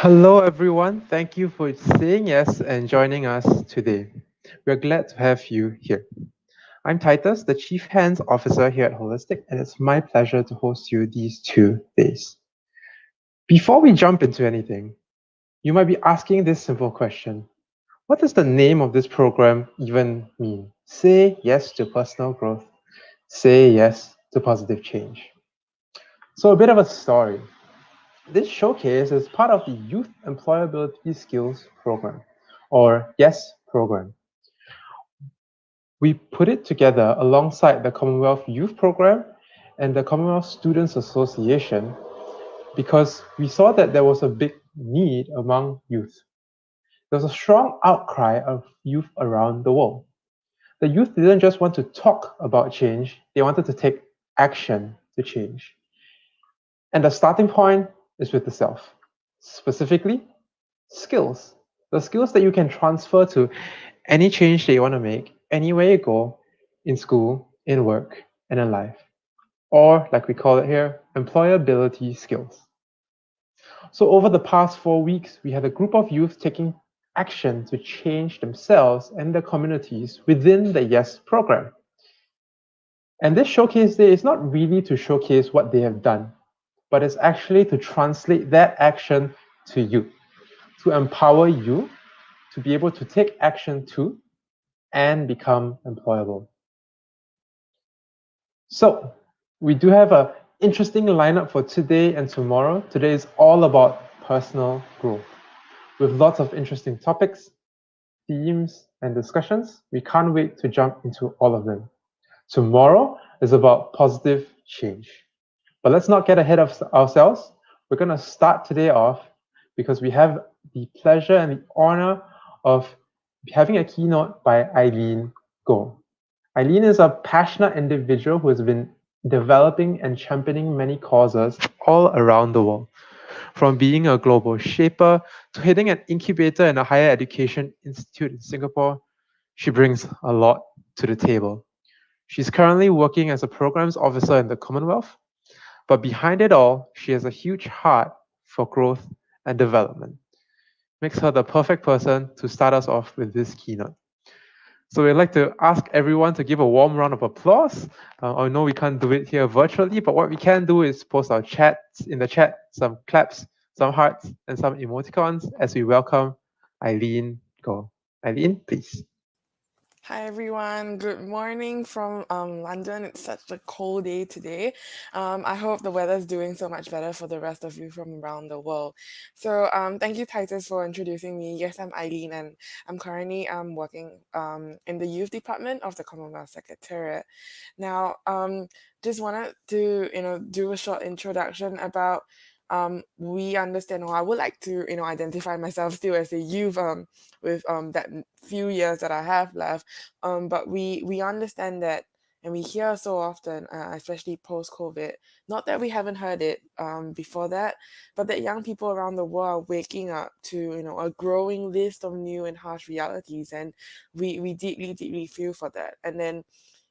Hello, everyone. Thank you for saying yes and joining us today. We're glad to have you here. I'm Titus, the Chief Hands Officer here at Holistic, and it's my pleasure to host you these 2 days. Before we jump into anything, you might be asking this simple question. What does the name of this program even mean? Say yes to personal growth. Say yes to positive change. So, a bit of a story. This showcase is part of the Youth Employability Skills Program, or YES program. We put it together alongside the Commonwealth Youth Programme and the Commonwealth Students Association because we saw that there was a big need among youth. There was a strong outcry of youth around the world. The youth didn't just want to talk about change, they wanted to take action to change. And the starting point is with the self. Specifically, skills. The skills that you can transfer to any change that you want to make, anywhere you go, in school, in work, and in life. Or, like we call it here, employability skills. So, over the past 4 weeks, we had a group of youth taking action to change themselves and their communities within the YES program. And this showcase day is not really to showcase what they have done, but it's actually to translate that action to you, to empower you to be able to take action too and become employable. So, we do have an interesting lineup for today and tomorrow. Today is all about personal growth with lots of interesting topics, themes, and discussions. We can't wait to jump into all of them. Tomorrow is about positive change. But let's not get ahead of ourselves. We're going to start today off because we have the pleasure and the honor of having a keynote by Eileen Goh. Eileen is a passionate individual who has been developing and championing many causes all around the world. From being a global shaper to heading an incubator in a higher education institute in Singapore, she brings a lot to the table. She's currently working as a programs officer in the Commonwealth, but behind it all, she has a huge heart for growth and development. Makes her the perfect person to start us off with this keynote. So we'd like to ask everyone to give a warm round of applause. I know we can't do it here virtually, but what we can do is post our chats in the chat, some claps, some hearts, and some emoticons as we welcome Eileen Go. Eileen, please. Hi everyone, good morning from London. It's such a cold day today. I hope the weather's doing so much better for the rest of you from around the world. So thank you Titus for introducing me. Yes, I'm Eileen and I'm currently working in the youth department of the Commonwealth Secretariat. Now just wanted to do a short introduction about we understand, or I would like to identify myself still as a youth with that few years that I have left. But we understand that, and we hear so often, especially post COVID. Not that we haven't heard it before that, but that young people around the world are waking up to a growing list of new and harsh realities, and we deeply feel for that. And then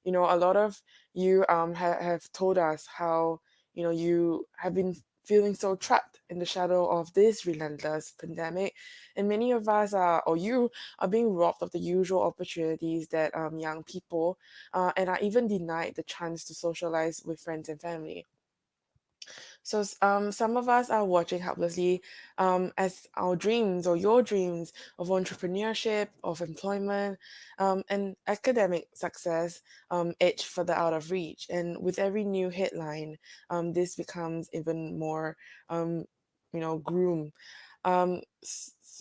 a lot of you have told us how you have been feeling so trapped in the shadow of this relentless pandemic. And many of us are, or you, are being robbed of the usual opportunities that young people and are even denied the chance to socialize with friends and family. So some of us are watching helplessly as our dreams or your dreams of entrepreneurship, of employment, and academic success edge further out of reach. And with every new headline, this becomes even more, gloom.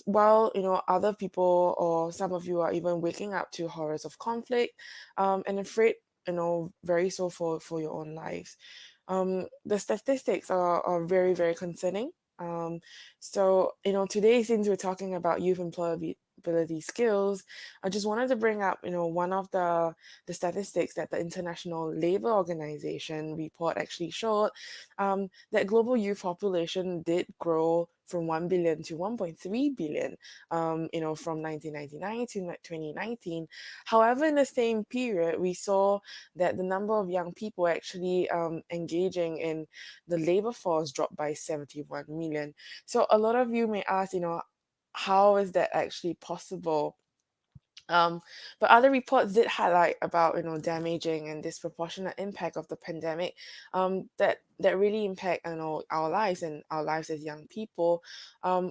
While other people or some of you are even waking up to horrors of conflict, and afraid, very so for your own lives. The statistics are very, very concerning. So, today, since we're talking about youth employability skills, I just wanted to bring up, one of the statistics that the International Labour Organization report actually showed, that global youth population did grow from 1 billion to 1.3 billion, from 1999 to 2019. However, in the same period, we saw that the number of young people actually engaging in the labor force dropped by 71 million. So a lot of you may ask, how is that actually possible? Um, but other reports did highlight about damaging and disproportionate impact of the pandemic, that really impact our lives and our lives as young people,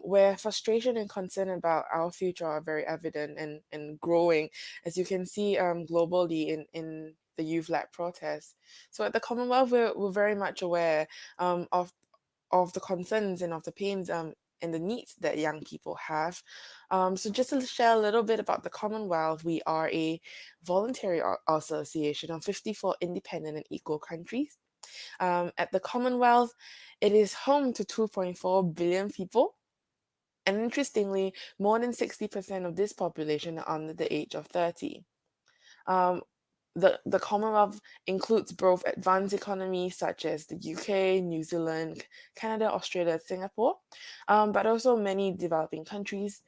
where frustration and concern about our future are very evident and growing, as you can see globally in the youth-led protests. So at the Commonwealth, we're very much aware of the concerns and of the pains and the needs that young people have. So just to share a little bit about the Commonwealth, we are a voluntary association of 54 independent and equal countries. At the Commonwealth, it is home to 2.4 billion people. And interestingly, more than 60% of this population are under the age of 30. Um, the Commonwealth includes both advanced economies such as the UK, New Zealand, Canada, Australia, Singapore, but also many developing countries.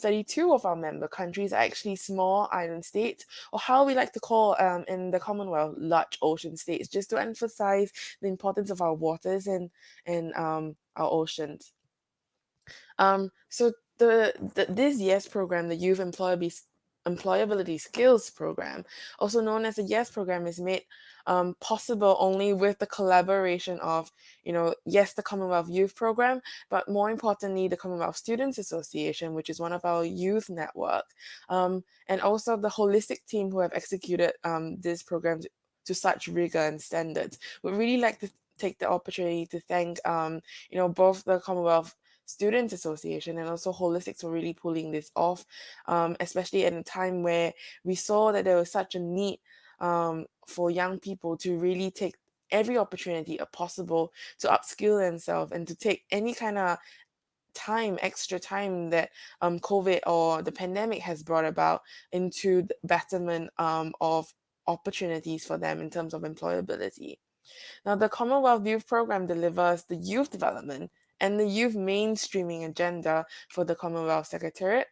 32 of our member countries are actually small island states, or how we like to call in the Commonwealth large ocean states, just to emphasize the importance of our waters and our oceans. So this YES program, the Youth Employability Skills Program, also known as the YES program, is made possible only with the collaboration of, yes, the Commonwealth Youth Program, but more importantly, the Commonwealth Students Association, which is one of our youth network, and also the holistic team who have executed this program to such rigor and standards. Would really like to take the opportunity to thank, both the Commonwealth Students Association and also Holistics for really pulling this off, especially at a time where we saw that there was such a need for young people to really take every opportunity possible to upskill themselves and to take any kind of extra time that COVID or the pandemic has brought about into the betterment of opportunities for them in terms of employability. Now, the Commonwealth Youth Programme delivers the youth development and the youth mainstreaming agenda for the Commonwealth Secretariat.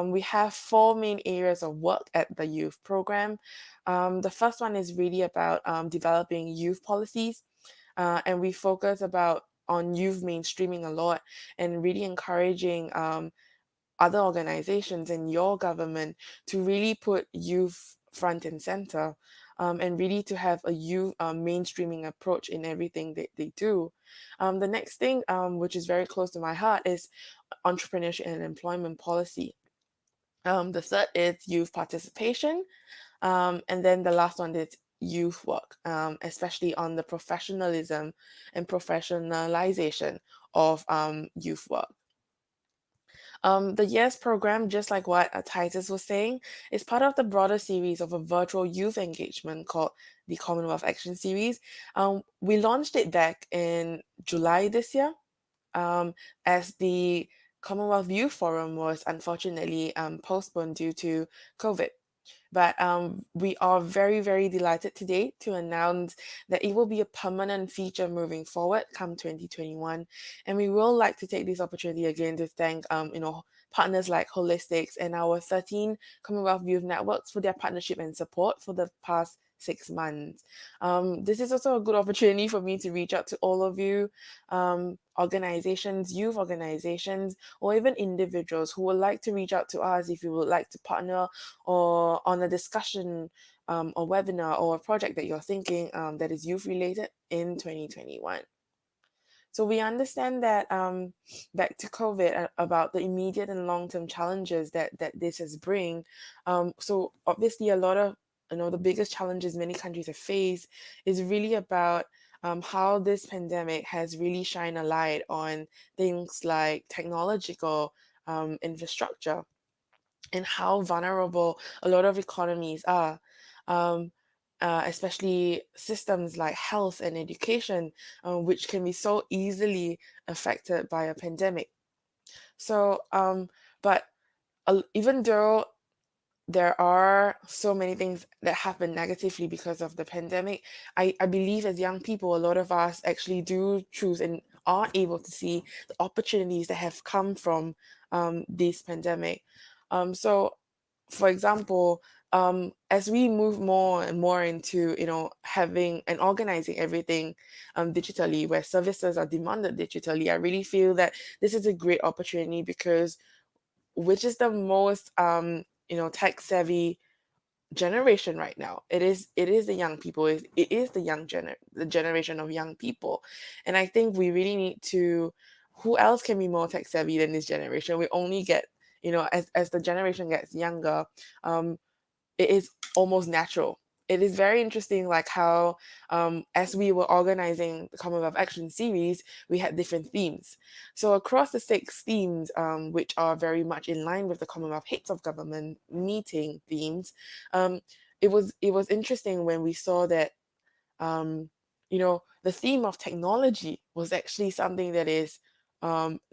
We have four main areas of work at the youth program. The first one is really about developing youth policies, and we focus on youth mainstreaming a lot and really encouraging other organizations and your government to really put youth front and center, and really to have a youth mainstreaming approach in everything that they do. The next thing, which is very close to my heart, is entrepreneurship and employment policy. The third is youth participation. And then the last one is youth work, especially on the professionalism and professionalization of youth work. The YES program, just like what Titus was saying, is part of the broader series of a virtual youth engagement called the Commonwealth Action Series. We launched it back in July this year, as the Commonwealth Youth Forum was unfortunately postponed due to COVID. But we are very, very delighted today to announce that it will be a permanent feature moving forward come 2021. And we will like to take this opportunity again to thank, partners like Holistics and our 13 Commonwealth Youth Networks for their partnership and support for the past 6 months. This is also a good opportunity for me to reach out to all of you, organizations, youth organizations, or even individuals who would like to reach out to us if you would like to partner or on a discussion or webinar or a project that you're thinking that is youth related in 2021. So we understand that back to COVID, about the immediate and long-term challenges that this has bring. So obviously a lot of the biggest challenges many countries have faced is really about how this pandemic has really shined a light on things like technological infrastructure and how vulnerable a lot of economies are. Um, Especially systems like health and education, which can be so easily affected by a pandemic. So, but even though there are so many things that happen negatively because of the pandemic, I believe as young people, a lot of us actually do choose and are able to see the opportunities that have come from this pandemic. So for example, as we move more and more into having and organizing everything digitally, where services are demanded digitally, I really feel that this is a great opportunity, because which is the most tech savvy generation right now? It is the young people. It is the generation of young people. And I think we really need to, who else can be more tech savvy than this generation? We only get, as the generation gets younger, um it is almost natural. It is very interesting, like how, as we were organizing the Commonwealth Action Series, we had different themes. So across the 6 themes, which are very much in line with the Commonwealth Heads of Government meeting themes, um, it was interesting when we saw that, the theme of technology was actually something that is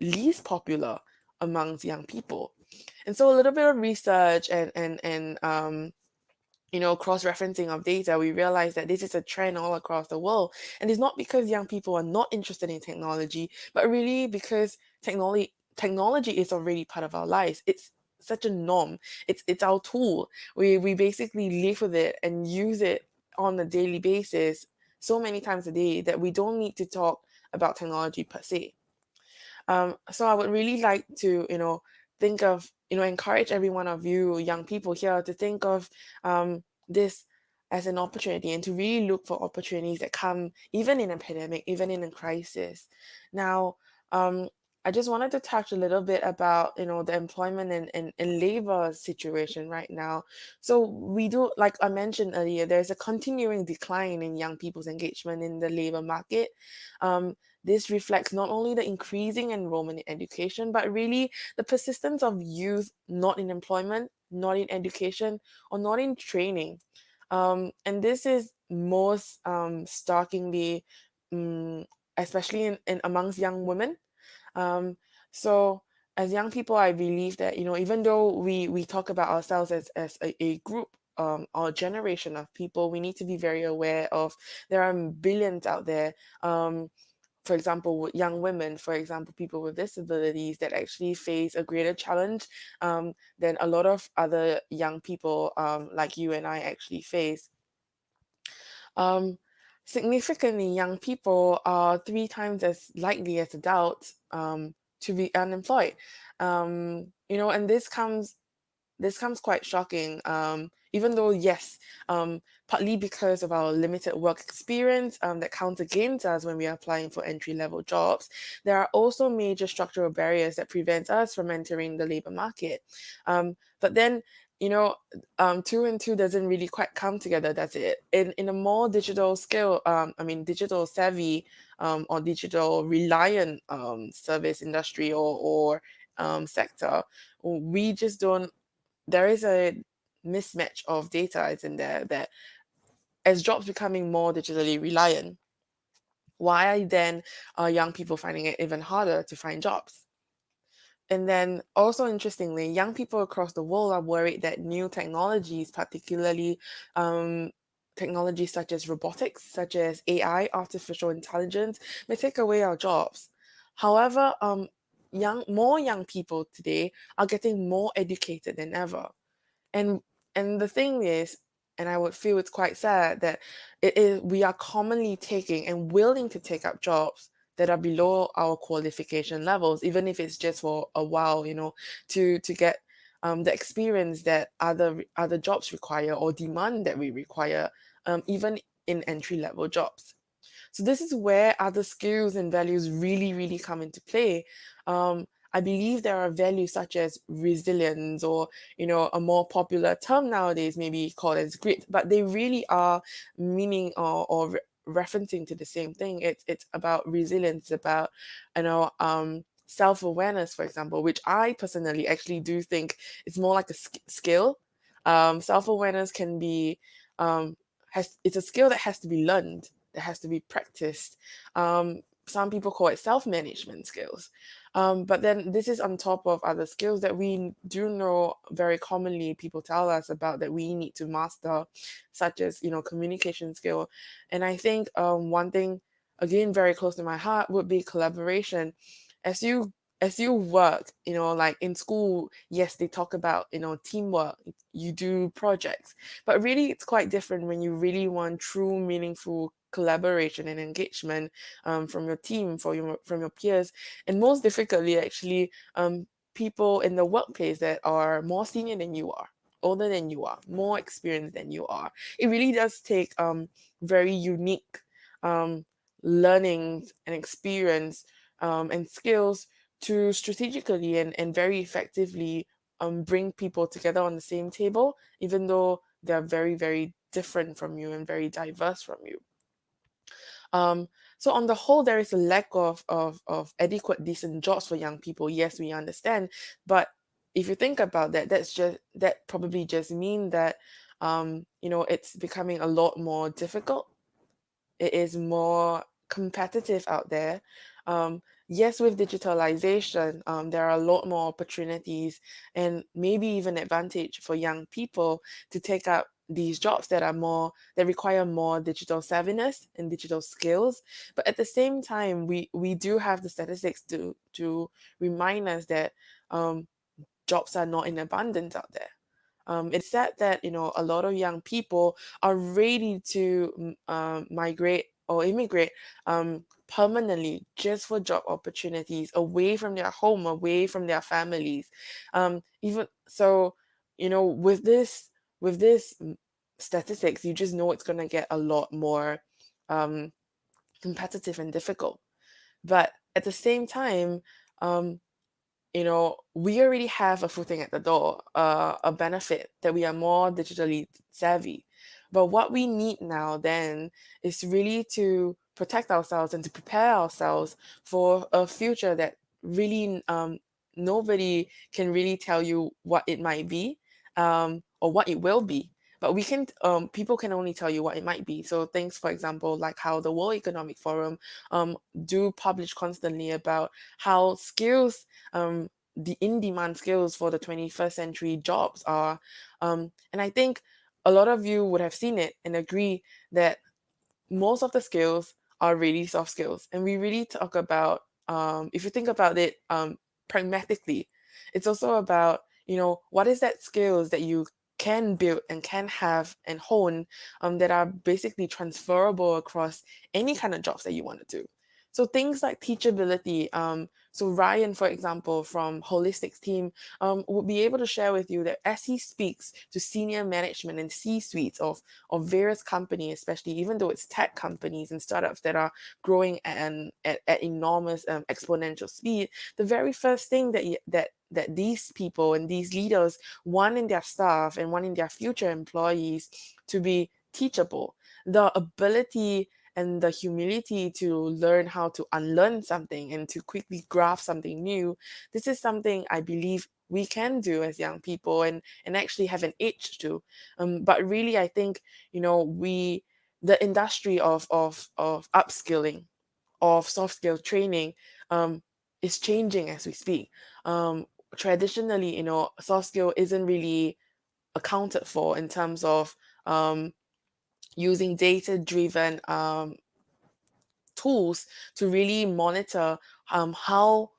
least popular amongst young people. And so a little bit of research and cross-referencing of data, we realize that this is a trend all across the world. And it's not because young people are not interested in technology, but really because technology is already part of our lives. It's such a norm. It's our tool. We basically live with it and use it on a daily basis, so many times a day, that we don't need to talk about technology per se. So I would really like to, think of, encourage every one of you young people here to think of this as an opportunity, and to really look for opportunities that come even in a pandemic, even in a crisis. Now, um, I just wanted to touch a little bit about, the employment and labor situation right now. So we do, like I mentioned earlier, there's a continuing decline in young people's engagement in the labor market. This reflects not only the increasing enrollment in education, but really the persistence of youth not in employment, not in education, or not in training. And this is most starkingly, um, especially in amongst young women. Um, so as young people, I believe that, even though we talk about ourselves as a group, or generation of people, we need to be very aware of, there are billions out there. For example, with young women, for example, people with disabilities, that actually face a greater challenge than a lot of other young people, like you and I actually face. Um, Significantly, young people are 3 times as likely as adults to be unemployed. And this comes quite shocking, even though, yes, partly because of our limited work experience that counts against us when we are applying for entry level jobs. There are also major structural barriers that prevent us from entering the labor market. But then, you know, two and two doesn't really quite come together. That's it. In a more digital skill, digital savvy, or digital reliant service industry, or sector, we just don't there is a mismatch of data is in there, that as jobs becoming more digitally reliant, why then are young people finding it even harder to find jobs? And then also interestingly, young people across the world are worried that new technologies, particularly technologies such as robotics, such as AI, artificial intelligence, may take away our jobs. However, more young people today are getting more educated than ever. And the thing is, and I would feel it's quite sad that we are commonly taking and willing to take up jobs that are below our qualification levels, even if it's just for a while, to get the experience that other jobs require, or demand that we require, even in entry level jobs. So this is where other skills and values really, really come into play. I believe there are values such as resilience, or a more popular term nowadays maybe called as grit, but they really are meaning, or referencing to the same thing. It's about resilience, about self-awareness, for example, which I personally actually do think is more like a skill. Self-awareness can be it's a skill that has to be learned, that has to be practiced. Some people call it self-management skills. But then this is on top of other skills that we do know very commonly people tell us about that we need to master, such as, communication skill. And I think one thing again very close to my heart would be collaboration. As you work, like in school, yes, they talk about, teamwork, you do projects, but really it's quite different when you really want true meaningful collaboration and engagement, from your team, from your peers, and most difficultly actually, people in the workplace that are more senior than you are, older than you are, more experienced than you are. It really does take very unique um, learnings and experience, and skills to strategically and very effectively bring people together on the same table, even though they're very, very different from you and very diverse from you. Um, so on the whole, there is a lack of adequate, decent jobs for young people. Yes, we understand, but if you think about that, that probably just mean that it's becoming a lot more difficult. It is more competitive out there. Yes, with digitalization, there are a lot more opportunities and maybe even advantage for young people to take up these jobs that require more digital savviness and digital skills. But at the same time, we do have the statistics to remind us that um, jobs are not in abundance out there. It's sad that a lot of young people are ready to migrate or immigrate permanently just for job opportunities away from their home, away from their families. Even so, with this statistics, you just know it's gonna get a lot more um, competitive and difficult. But at the same time, um, we already have a footing at the door, a benefit that we are more digitally savvy. But what we need now then is really to protect ourselves and to prepare ourselves for a future that really nobody can really tell you what it might be, or what it will be. But people can only tell you what it might be. So things, for example, like how the World Economic Forum do publish constantly about how skills, the in-demand skills for the 21st century jobs are. And I think a lot of you would have seen it and agree that most of the skills are really soft skills. And we really talk about, if you think about it pragmatically, it's also about, what is that skills that you can build and can have and hone, that are basically transferable across any kind of jobs that you want to do. So things like teachability. So Ryan, for example, from Holistic's team, would be able to share with you that as he speaks to senior management and C-suites of various companies, especially even though it's tech companies and startups that are growing at enormous exponential speed, the very first thing that these people and these leaders want in their staff and want in their future employees to be teachable. The ability and the humility to learn how to unlearn something and to quickly grasp something new. This is something I believe we can do as young people and actually have an itch to. But really, I think, the industry of upskilling, of soft skill training, um, is changing as we speak. Traditionally, soft skill isn't really accounted for in terms of using data driven tools to really monitor how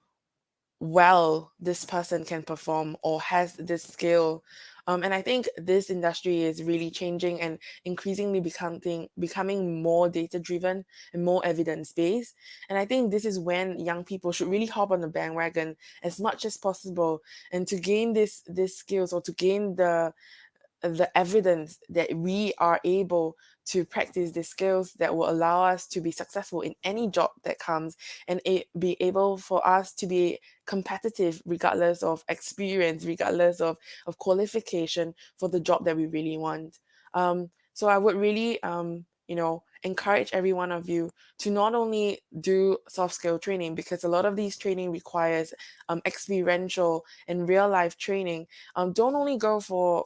well this person can perform or has this skill. And I think this industry is really changing and increasingly becoming more data driven and more evidence based. And I think this is when young people should really hop on the bandwagon as much as possible, and to gain this skills, or to gain the evidence that we are able to practice the skills that will allow us to be successful in any job that comes, and be able for us to be competitive regardless of experience, regardless of qualification for the job that we really want. So I would really encourage every one of you to not only do soft skill training, because a lot of these training requires experiential and real life training. Don't only go for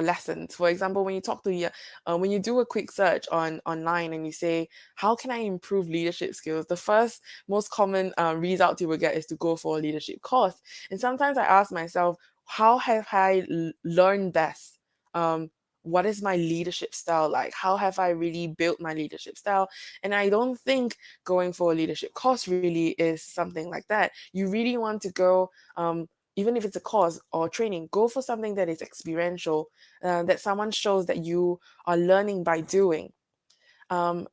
lessons. For example, when you talk to your, when you do a quick search online and you say, "How can I improve leadership skills?" The first most common result you will get is to go for a leadership course. And sometimes I ask myself, how have I learned best? Um, what is my leadership style like? How have I really built my leadership style? And I don't think going for a leadership course really is something like that. You really want to go, even if it's a course or training, go for something that is experiential, that someone shows that you are learning by doing. And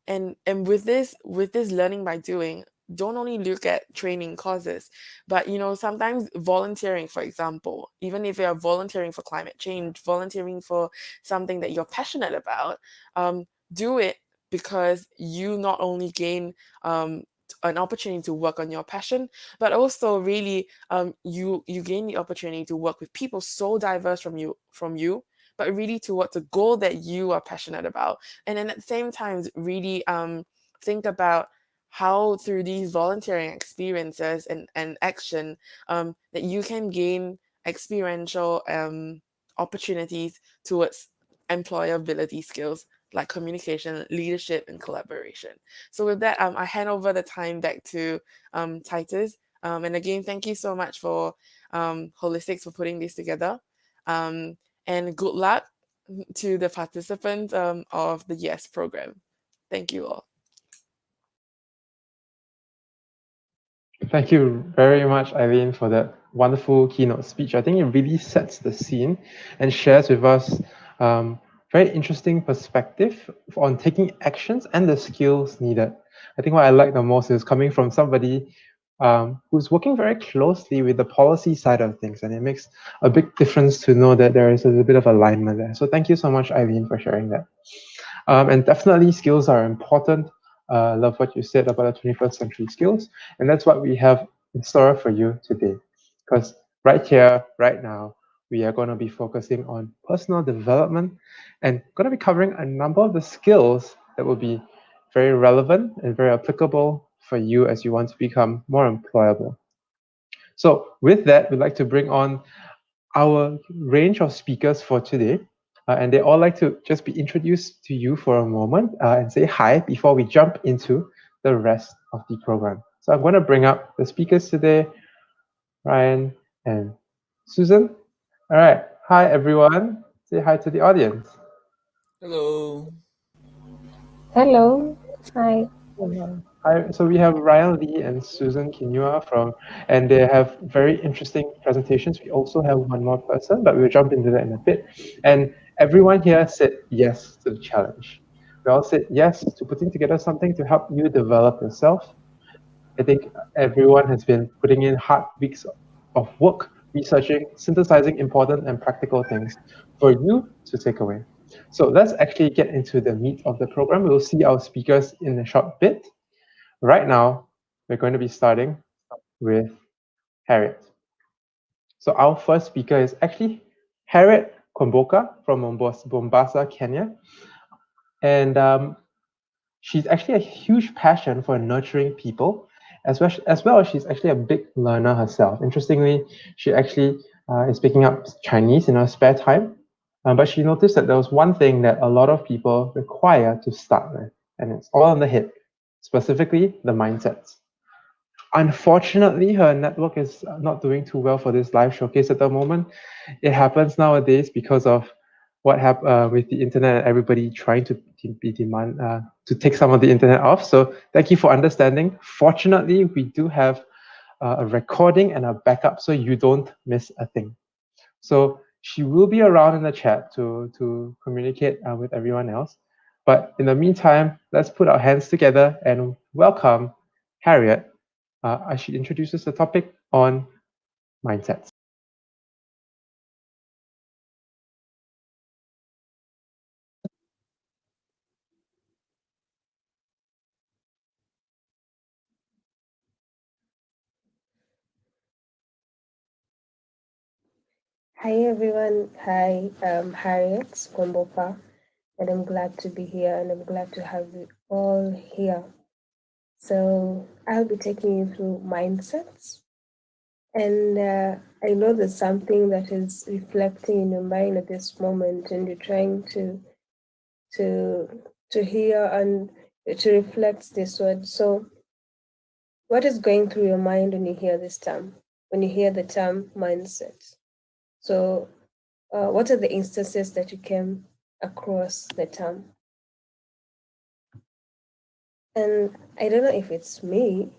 with this learning by doing, don't only look at training courses, but sometimes volunteering, for example, even if you're volunteering for climate change, volunteering for something that you're passionate about, do it, because you not only gain an opportunity to work on your passion, but also really you gain the opportunity to work with people so diverse from you, but really towards a goal that you are passionate about. And then at the same time, really think about how through these volunteering experiences and action, that you can gain experiential opportunities towards employability skills like communication, leadership, and collaboration. So with that, I hand over the time back to Titus. And again, thank you so much for Holistics for putting this together. Um, and good luck to the participants of the YES program. Thank you all. Thank you very much, Eileen, for that wonderful keynote speech. I think it really sets the scene and shares with us very interesting perspective on taking actions and the skills needed. I think what I like the most is coming from somebody who's working very closely with the policy side of things, and it makes a big difference to know that there is a little bit of alignment there. So thank you so much, Eileen, for sharing that. And definitely skills are important. Love what you said about the 21st century skills. And that's what we have in store for you today. Because right here, right now, we are going to be focusing on personal development and going to be covering a number of the skills that will be very relevant and very applicable for you as you want to become more employable. So with that, we'd like to bring on our range of speakers for today. And they all like to just be introduced to you for a moment and say hi before we jump into the rest of the program. So I'm going to bring up the speakers today, Ryan and Susan. All right. Hi, everyone. Say hi to the audience. Hello. Hello. Hi. Hi. So we have Ryan Lee and Susan Kinua and they have very interesting presentations. We also have one more person, but we'll jump into that in a bit. And everyone here said yes to the challenge. We all said yes to putting together something to help you develop yourself. I think everyone has been putting in hard weeks of work, researching, synthesizing important and practical things for you to take away. So let's actually get into the meat of the program. We'll see our speakers in a short bit. Right now, we're going to be starting with Harriet. So our first speaker is actually Harriet Kwamboka from Mombasa, Kenya. And she's actually a huge passion for nurturing people, as well as she's actually a big learner herself. Interestingly, she actually is picking up Chinese in her spare time, but she noticed that there was one thing that a lot of people require to start with, and it's all on the head, specifically the mindsets. Unfortunately, her network is not doing too well for this live showcase at the moment. It happens nowadays because of what happened with the internet and everybody trying to to take some of the internet off. So thank you for understanding. Fortunately, we do have a recording and a backup, so you don't miss a thing. So she will be around in the chat to communicate with everyone else. But in the meantime, let's put our hands together and welcome Harriet as she introduces the topic on mindsets. Hi, everyone. Hi, I'm Harriet Kwamboka, and I'm glad to be here, and I'm glad to have you all here. So, I'll be taking you through mindsets. And I know there's something that is reflecting in your mind at this moment, and you're trying to to hear and to reflect this word. So, what is going through your mind when you hear this term? When you hear the term mindset? So, what are the instances that you came across the term. And I don't know if it's me,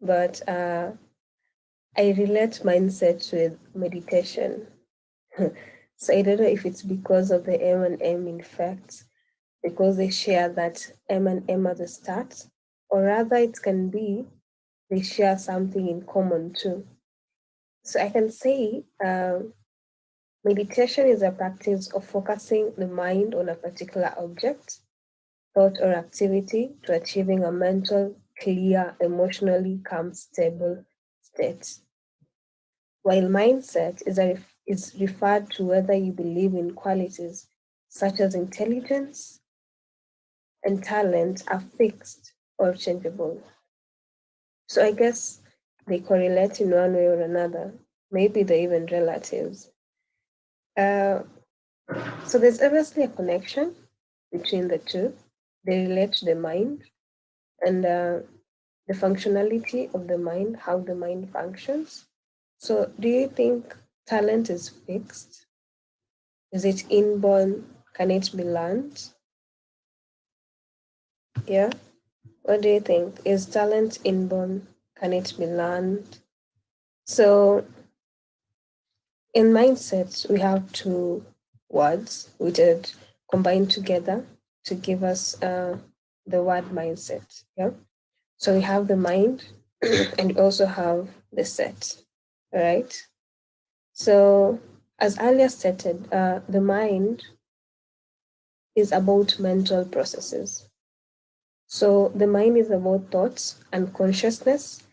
but I relate mindset with meditation. So I don't know if it's because of the M and M in fact, because they share that M and M at the start, or rather it can be they share something in common too. So I can say meditation is a practice of focusing the mind on a particular object, thought, or activity to achieving a mental, clear, emotionally calm, stable state. While mindset is referred to whether you believe in qualities such as intelligence and talent are fixed or changeable. So I guess they correlate in one way or another. Maybe they're even relatives. Uh, so there's obviously a connection between the two. They relate to the mind and the functionality of the mind, how the mind functions. So do you think talent is fixed? Is it inborn? Can it be learned? Yeah. What do you think? Is talent inborn? Can it be learned? So in mindset, we have two words which are combined together to give us the word mindset. Yeah. So we have the mind and we also have the set. Right. So as earlier stated, the mind is about mental processes. So the mind is about thoughts and consciousness,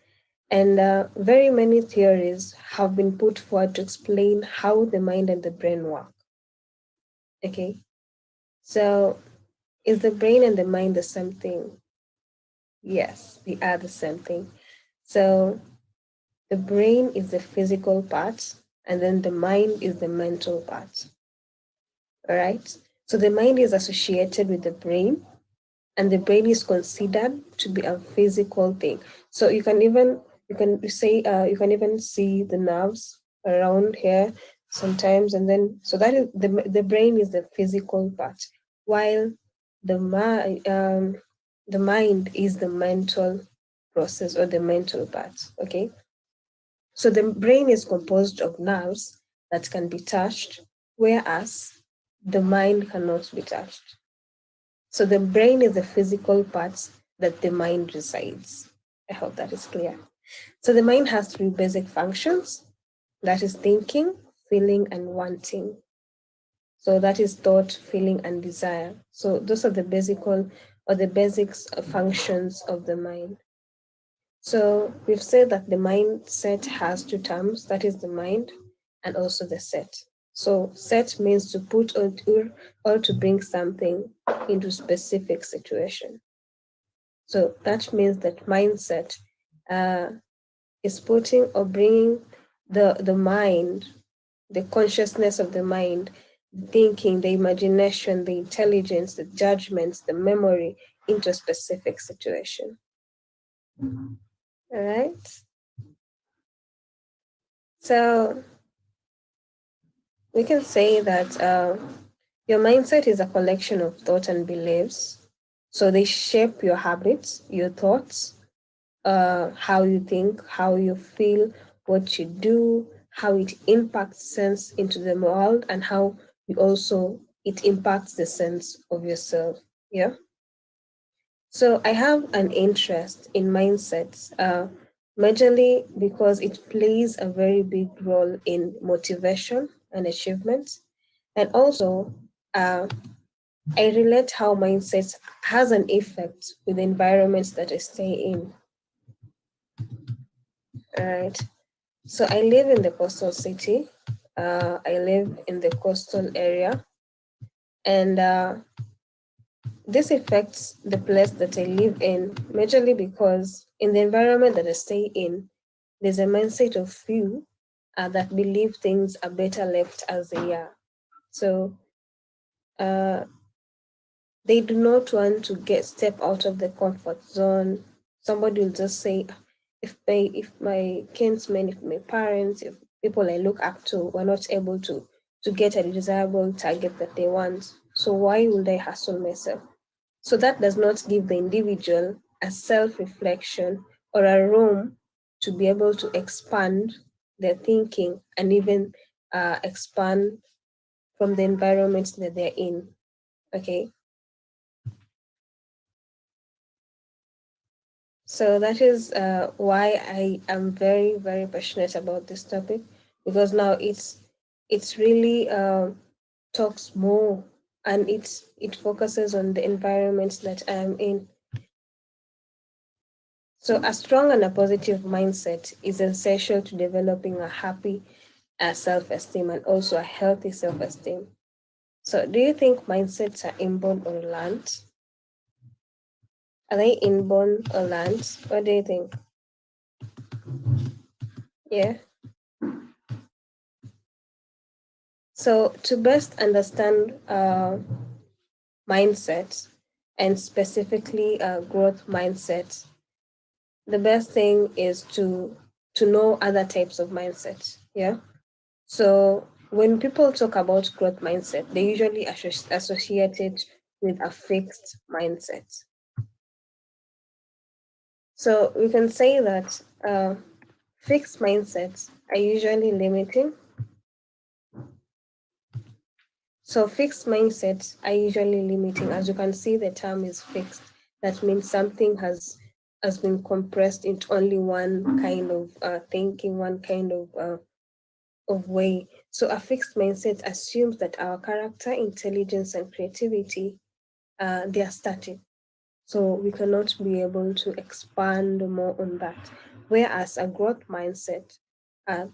and very many theories have been put forward to explain how the mind and the brain work. Okay, so is the brain and the mind the same thing? Yes, they are the same thing. So the brain is the physical part, and then the mind is the mental part. All right. So the mind is associated with the brain, and the brain is considered to be a physical thing. So you can say you can even see the nerves around here sometimes, and then so that is the brain is the physical part, while the mind is the mental process or the mental part. Okay, so the brain is composed of nerves that can be touched, whereas the mind cannot be touched. So the brain is the physical parts that the mind resides. I hope that is clear. So the mind has three basic functions, that is thinking, feeling, and wanting. So that is thought, feeling, and desire. So those are the basics functions of the mind. So we've said that the mindset has two terms, that is the mind and also the set. So set means to put or to bring something into specific situation. So that means that mindset uh, is putting or bringing the mind, the consciousness of the mind, the thinking, the imagination, the intelligence, the judgments, the memory into a specific situation. All right. So we can say that your mindset is a collection of thoughts and beliefs. So they shape your habits, your thoughts, how you think, how you feel, what you do, how it impacts sense into the world, and how you also it impacts the sense of yourself. Yeah. So I have an interest in mindsets, majorly because it plays a very big role in motivation and achievement, and also uh, I relate how mindsets has an effect with the environments that I stay in. All right. So I live in the coastal city. I live in the coastal area, and this affects the place that I live in majorly because in the environment that I stay in, there's a mindset of few that believe things are better left as they are. So uh, they do not want to get step out of the comfort zone. Somebody will just say, if my kinsmen, if my parents, if people I look up to were not able to get a desirable target that they want, So why would I hustle myself? So that does not give the individual a self-reflection or a room to be able to expand their thinking and even expand from the environment that they're in. Okay. So that is why I am very, very passionate about this topic, because now it's really talks more, and it focuses on the environment that I am in. So a strong and a positive mindset is essential to developing a happy self-esteem and also a healthy self-esteem. So do you think mindsets are inborn or learned? Are they inborn or learned? What do you think? Yeah. So to best understand mindset, and specifically growth mindset, the best thing is to know other types of mindset. Yeah. So when people talk about growth mindset, they usually associate it with a fixed mindset. So we can say that fixed mindsets are usually limiting. So fixed mindsets are usually limiting. As you can see, the term is fixed. That means something has been compressed into only one kind of thinking, one kind of way. So a fixed mindset assumes that our character, intelligence, and creativity they are static. So we cannot be able to expand more on that. Whereas a growth mindset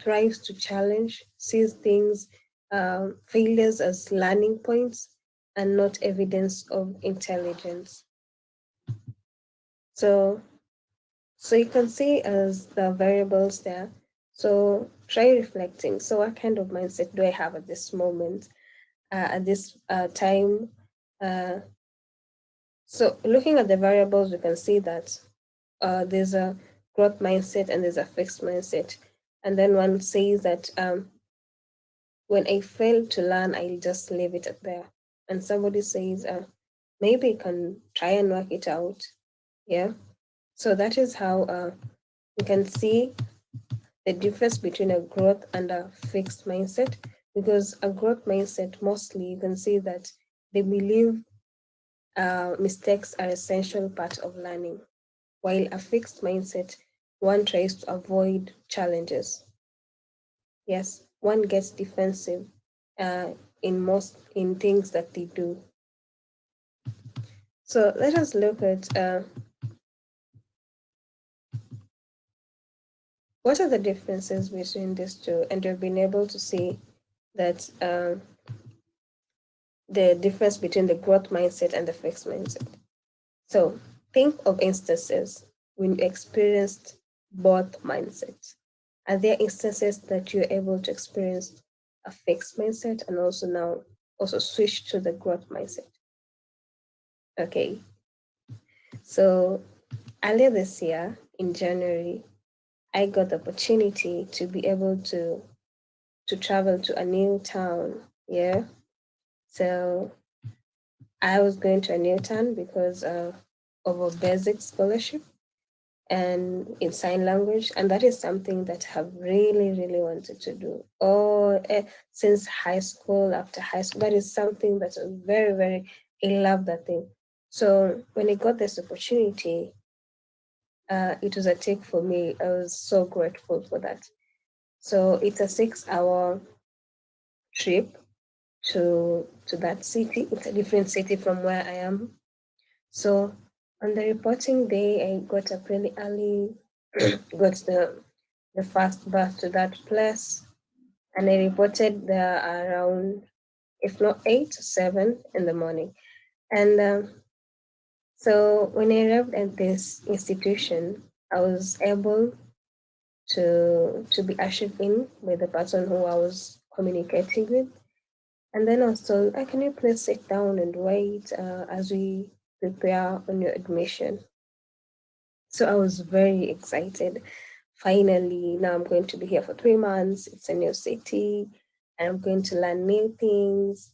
thrives to challenge, sees things, failures as learning points and not evidence of intelligence. So, so you can see as the variables there. So try reflecting. So what kind of mindset do I have at this moment, at this time? Uh, so looking at the variables, we can see that there's a growth mindset and there's a fixed mindset. And then one says that when I fail to learn, I'll just leave it at there. And somebody says, maybe you can try and work it out. Yeah. So that is how you can see the difference between a growth and a fixed mindset. Because a growth mindset, mostly you can see that they believe mistakes are essential part of learning, while a fixed mindset, one tries to avoid challenges. Yes, one gets defensive uh, in things that they do. So let us look at what are the differences between these two, and we've been able to see that the difference between the growth mindset and the fixed mindset. So think of instances when you experienced both mindsets. Are there instances that you're able to experience a fixed mindset and also now also switch to the growth mindset? Okay. So earlier this year in January, I got the opportunity to be able to travel to a new town. Yeah. So I was going to a new town because of a basic scholarship and in sign language, and that is something that I have really, really wanted to do. Since high school, after high school, that is something that was very, very. I love that thing. So when I got this opportunity, it was a take for me. I was so grateful for that. So it's a 6 hour trip to that city. It's a different city from where I am. So on the reporting day, I got up really early, got the first bus to that place, and I reported there around, if not 8 to 7 in the morning. And so when I arrived at this institution, I was able to be ushered in with the person who I was communicating with. And then I was told, can you please sit down and wait as we prepare on your admission? So I was very excited. Finally, now I'm going to be here for 3 months. It's a new city, and I'm going to learn new things.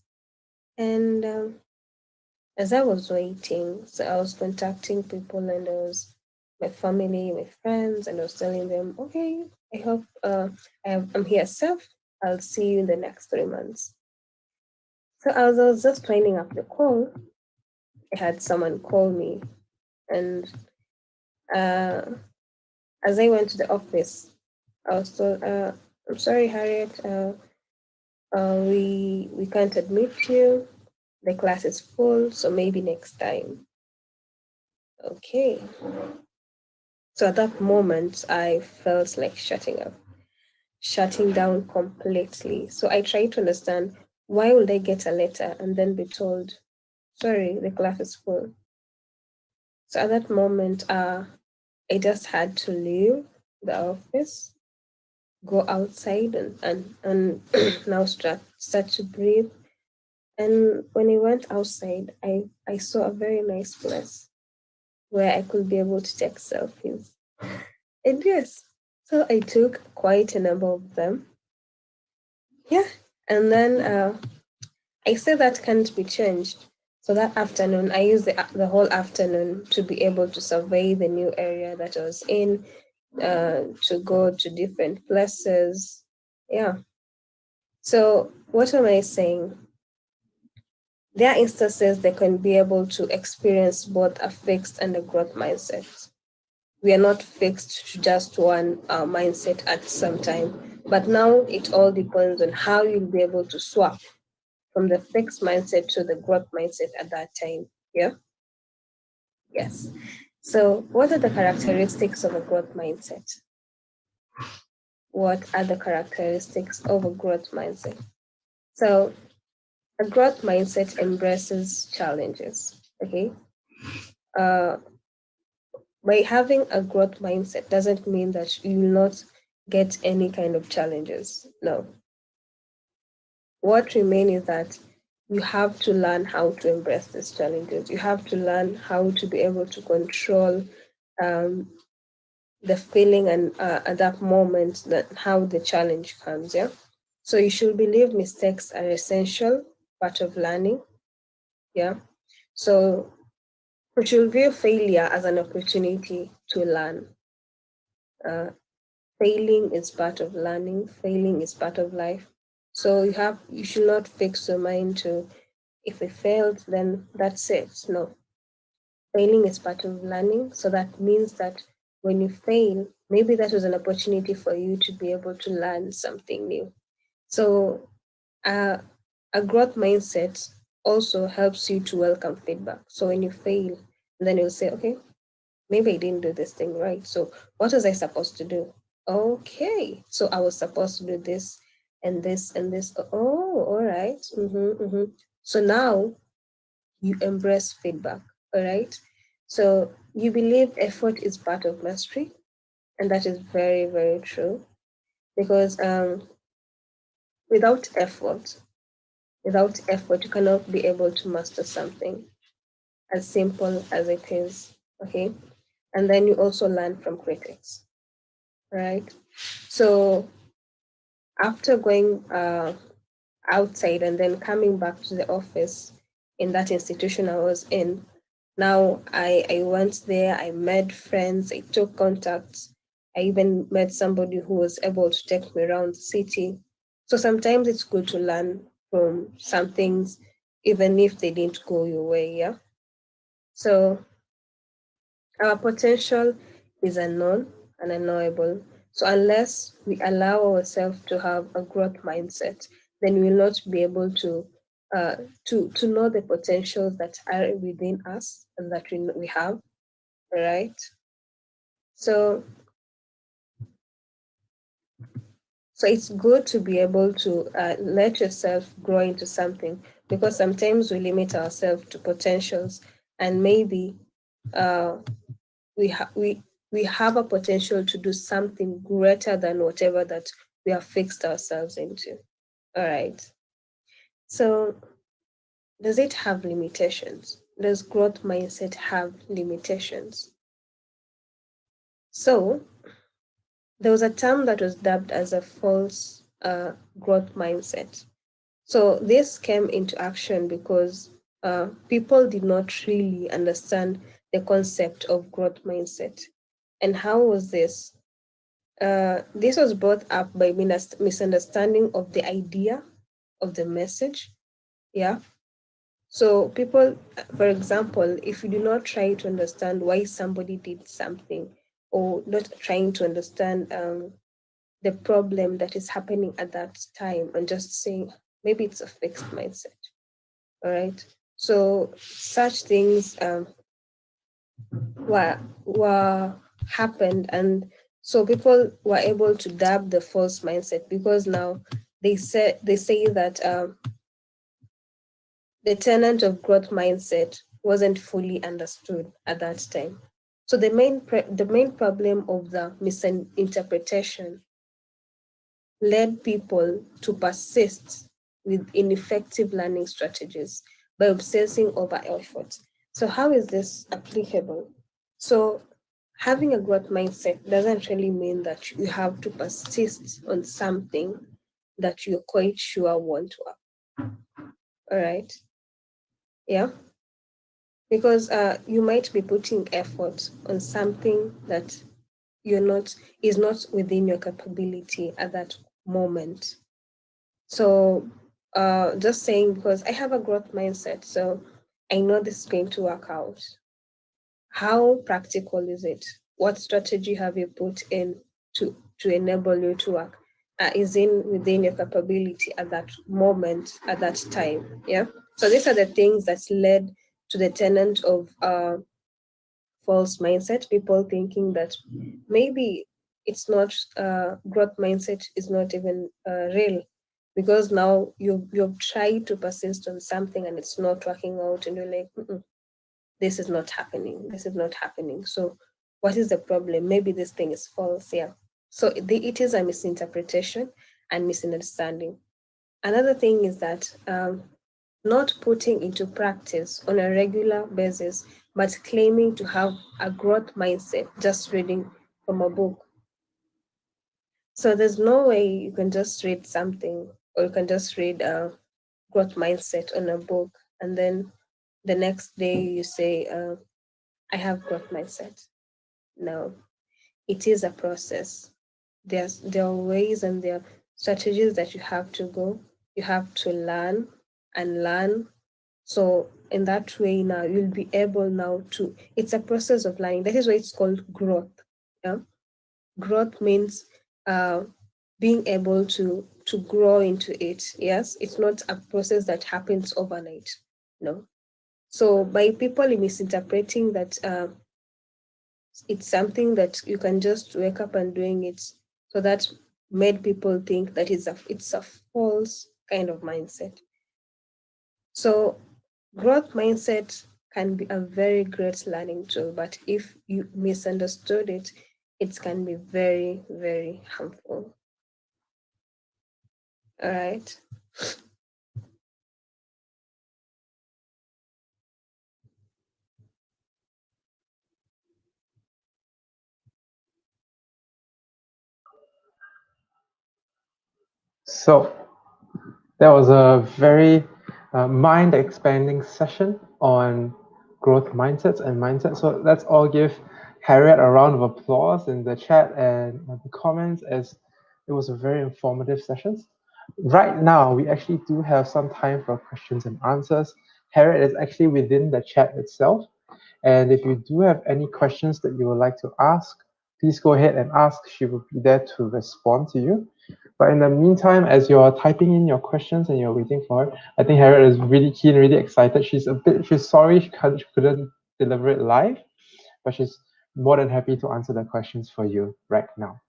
And as I was waiting, so I was contacting people, and there was my family, my friends, and I was telling them, okay, I hope I'm here safe. I'll see you in the next 3 months. So as I was just lining up the call, I had someone call me, and uh, as I went to the office, I was told, "I'm sorry, Harriet, we can't admit you. The class is full, so maybe next time." Okay. So at that moment, I felt like shutting down completely. So I tried to understand, why would I get a letter and then be told, sorry, the class is full? So at that moment, I just had to leave the office, go outside, and now start to breathe. And when I went outside, I saw a very nice place where I could be able to take selfies. And yes, so I took quite a number of them. Yeah. And then I said that can't be changed. So that afternoon, I used the whole afternoon to be able to survey the new area that I was in, to go to different places. Yeah. So what am I saying? There are instances they can be able to experience both a fixed and a growth mindset. We are not fixed to just one mindset at some time, but now it all depends on how you'll be able to swap from the fixed mindset to the growth mindset at that time. Yeah. Yes. So what are the characteristics of a growth mindset? What are the characteristics of a growth mindset? So a growth mindset embraces challenges. Okay. uh, by having a growth mindset doesn't mean that you will not get any kind of challenges. No. What remains is that you have to learn how to embrace these challenges. You have to learn how to be able to control um, the feeling, and at that moment, that how the challenge comes. Yeah. So you should believe mistakes are essential part of learning. Yeah. So we should view failure as an opportunity to learn. Uh, Failing is part of learning. Failing is part of life. So you should not fix your mind to, if we failed, then that's it. No, failing is part of learning. So that means that when you fail, maybe that was an opportunity for you to be able to learn something new. So uh, a growth mindset also helps you to welcome feedback. So when you fail, then you'll say, okay, maybe I didn't do this thing right. So what was I supposed to do? Okay, so I was supposed to do this and this and this. Oh, all right. So now you embrace feedback. All right. So you believe effort is part of mastery, and that is very, very true. Because without effort, you cannot be able to master something as simple as it is. Okay. And then you also learn from critics, right? So after going outside and then coming back to the office in that institution I was in, now I went there, I made friends, I took contacts, I even met somebody who was able to take me around the city. So sometimes it's good to learn from some things, even if they didn't go your way, yeah? So our potential is unknown and unknowable. So unless we allow ourselves to have a growth mindset, then we will not be able to know the potentials that are within us and that we have, right? So so it's good to be able to let yourself grow into something, because sometimes we limit ourselves to potentials, and maybe uh, we have a potential to do something greater than whatever that we have fixed ourselves into. All right. So does it have limitations? Does growth mindset have limitations? So there was a term that was dubbed as a false growth mindset. So this came into action because people did not really understand the concept of growth mindset. And how was this? This was brought up by misunderstanding of the idea of the message. Yeah. So people, for example, if you do not try to understand why somebody did something, or not trying to understand the problem that is happening at that time, and just saying maybe it's a fixed mindset. All right. So such things were happened, and so people were able to dab the false mindset because now they say that the tenant of growth mindset wasn't fully understood at that time. So the main problem of the misinterpretation led people to persist with ineffective learning strategies by obsessing over effort. So, how is this applicable? So, having a growth mindset doesn't really mean that you have to persist on something that you're quite sure won't work. All right. Yeah. Because you might be putting effort on something that you're not is not within your capability at that moment. So just saying because I have a growth mindset, so I know this is going to work out. How practical is it? What strategy have you put in to enable you to work? Is in within your capability at that moment, at that time. Yeah. So these are the things that led to the tenant of false mindset. People thinking that maybe it's not growth mindset is not even real because now you've tried to persist on something and it's not working out and you're like, this is not happening, this is not happening. So what is the problem? Maybe this thing is false. Yeah. So it is a misinterpretation and misunderstanding. Another thing is that not putting into practice on a regular basis, but claiming to have a growth mindset just reading from a book. So there's no way you can just read something or you can just read a growth mindset on a book and then the next day you say, I have growth mindset. No, it is a process. There are ways and there are strategies that you have to go. You have to learn and learn. So in that way now you'll be able now to it's a process of learning. That is why it's called growth. Yeah. Growth means uh being able to grow into it. Yes. It's not a process that happens overnight. No. So by people misinterpreting that it's something that you can just wake up and doing it. So that made people think that it's a false kind of mindset. So growth mindset can be a very great learning tool, but if you misunderstood it, it can be very, very harmful. All right. So that was a very mind-expanding session on growth mindsets and mindsets. So let's all give Harriet a round of applause in the chat and the comments, as it was a very informative session. Right now, we actually do have some time for questions and answers. Harriet is actually within the chat itself. And if you do have any questions that you would like to ask, please go ahead and ask. She will be there to respond to you. But in the meantime, as you're typing in your questions and you're waiting for her, I think Harriet is really keen, really excited. She's sorry she couldn't deliver it live, but she's more than happy to answer the questions for you right now.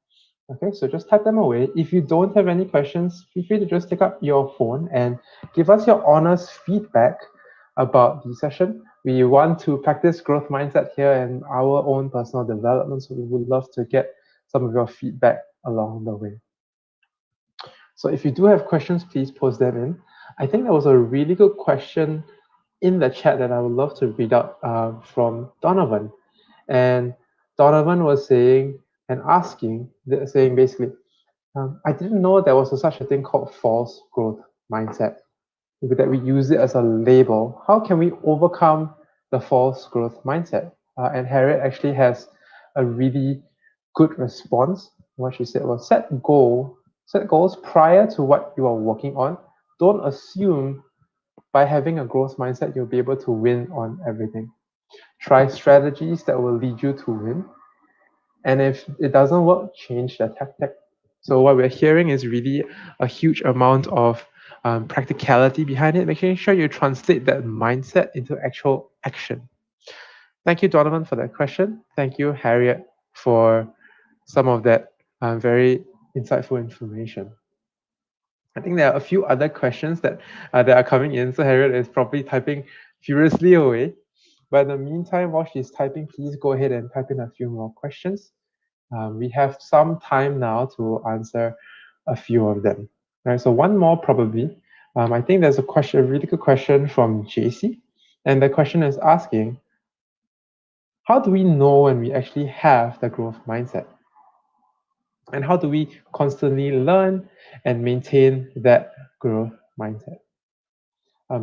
Okay, so just type them away. If you don't have any questions, feel free to just take up your phone and give us your honest feedback about the session. We want to practice growth mindset here and our own personal development, so we would love to get some of your feedback along the way. So if you do have questions, please post them in. I think there was a really good question in the chat that I would love to read out from Donovan. And Donovan was saying and asking, saying basically, I didn't know there was such a thing called false growth mindset. that we use it as a label. How can we overcome the false growth mindset? And Harriet actually has a really good response. What she said was set goals prior to what you are working on. Don't assume by having a growth mindset you'll be able to win on everything. Try strategies that will lead you to win. And if it doesn't work, change the tactic. So what we're hearing is really a huge amount of practicality behind it, making sure you translate that mindset into actual action. Thank you, Donovan, for that question. Thank you, Harriet, for some of that very insightful information. I think there are a few other questions that are coming in. So Harriet is probably typing furiously away. But in the meantime, while she's typing, please go ahead and type in a few more questions. We have some time now to answer a few of them. Right, so one more probably. I think there's a really good question from JC. And the question is asking, how do we know when we actually have the growth mindset? And how do we constantly learn and maintain that growth mindset?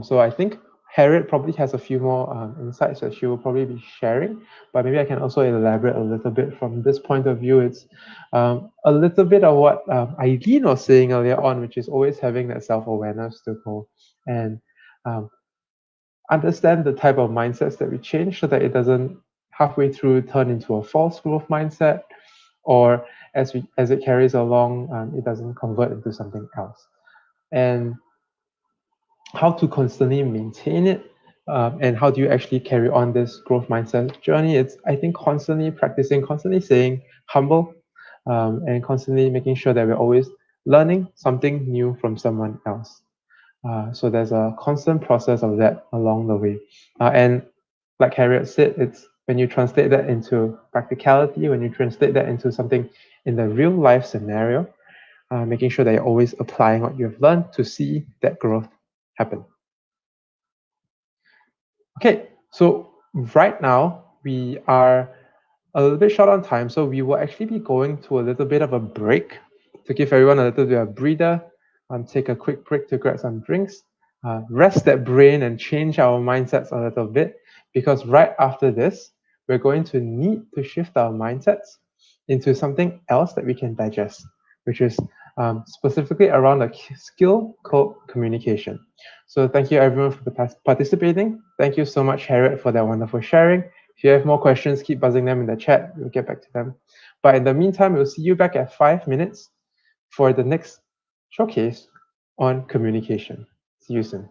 So I think Harriet probably has a few more insights that she will probably be sharing, but maybe I can also elaborate a little bit from this point of view. It's a little bit of what Eileen was saying earlier on, which is always having that self-awareness to go and um, understand the type of mindsets that we change so that it doesn't halfway through turn into a false growth mindset, or as it carries along, it doesn't convert into something else. And how to constantly maintain it, and how do you actually carry on this growth mindset journey? It's, I think, constantly practicing, constantly staying humble, and constantly making sure that we're always learning something new from someone else. So there's a constant process of that along the way. And like Harriet said, it's when you translate that into practicality, when you translate that into something in the real life scenario, making sure that you're always applying what you've learned to see that growth happen. Okay, so right now we are a little bit short on time, so we will actually be going to a little bit of a break to give everyone a little bit of breather, take a quick break to grab some drinks, rest that brain and change our mindsets a little bit, because right after this, we're going to need to shift our mindsets into something else that we can digest, which is specifically around the skill called communication. So thank you everyone for participating. Thank you so much, Harriet, for that wonderful sharing. If you have more questions, keep buzzing them in the chat. We'll get back to them. But in the meantime, we'll see you back at 5 minutes for the next showcase on communication. See you soon.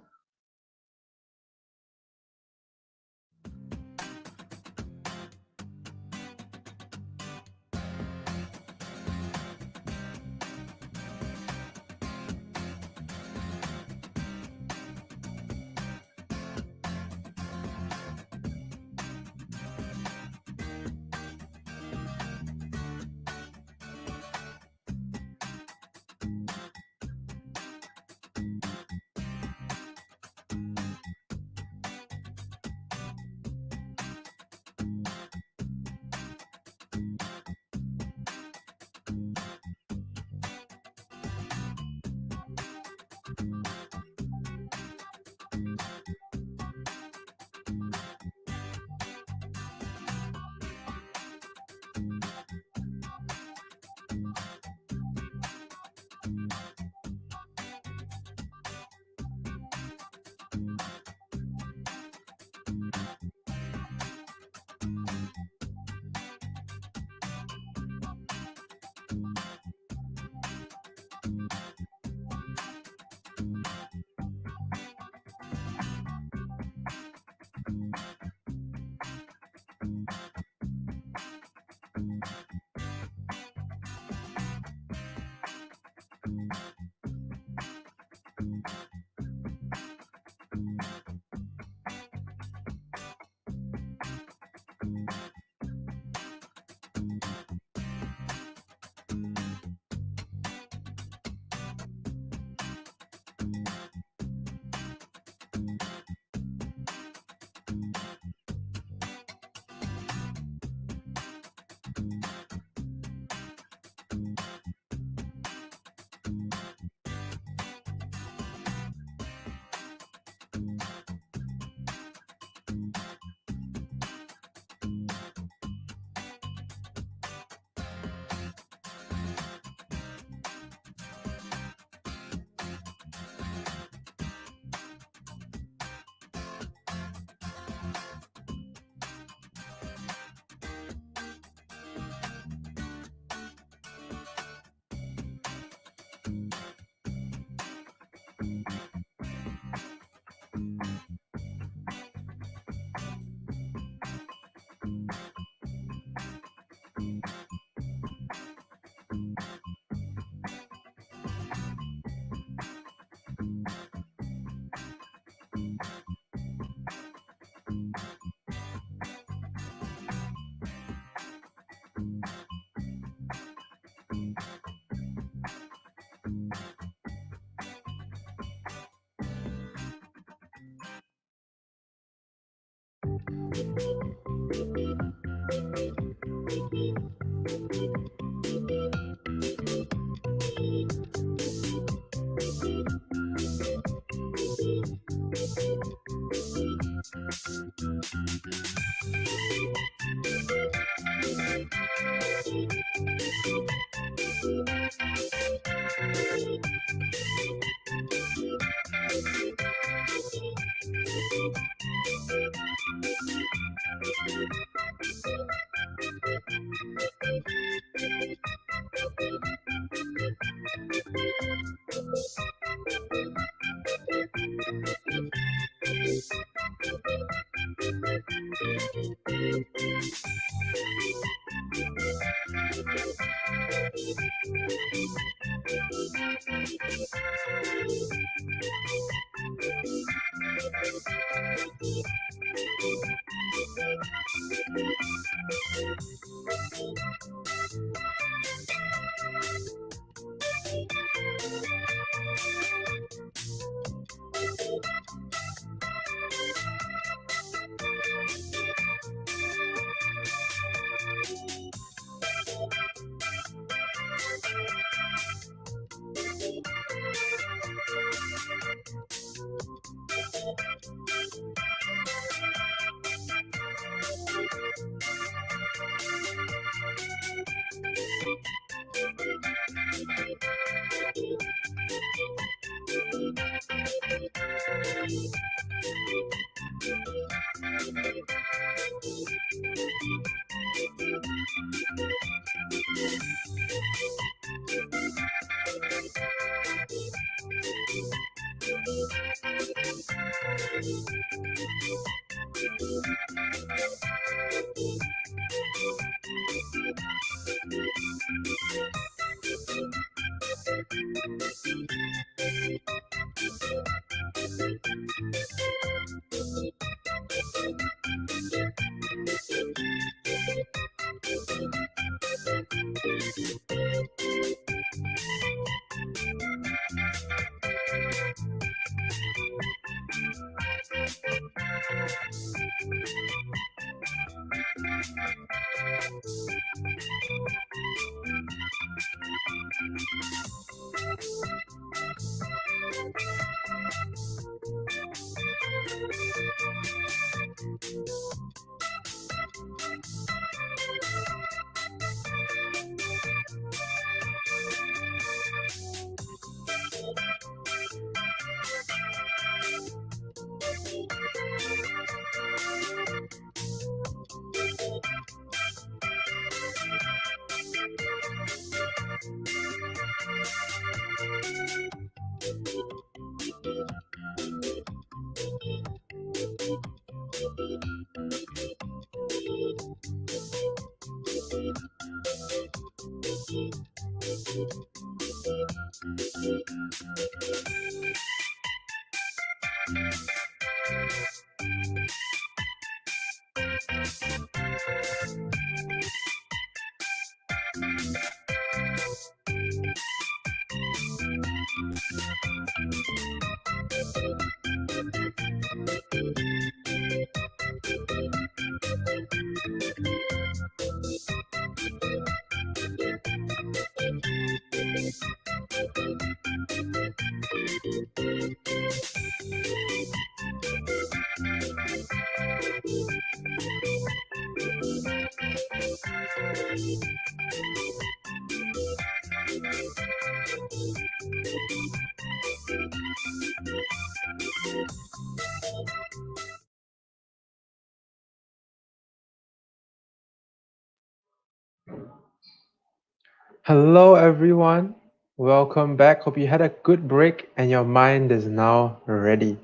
Hello, everyone. Welcome back. Hope you had a good break and your mind is now ready.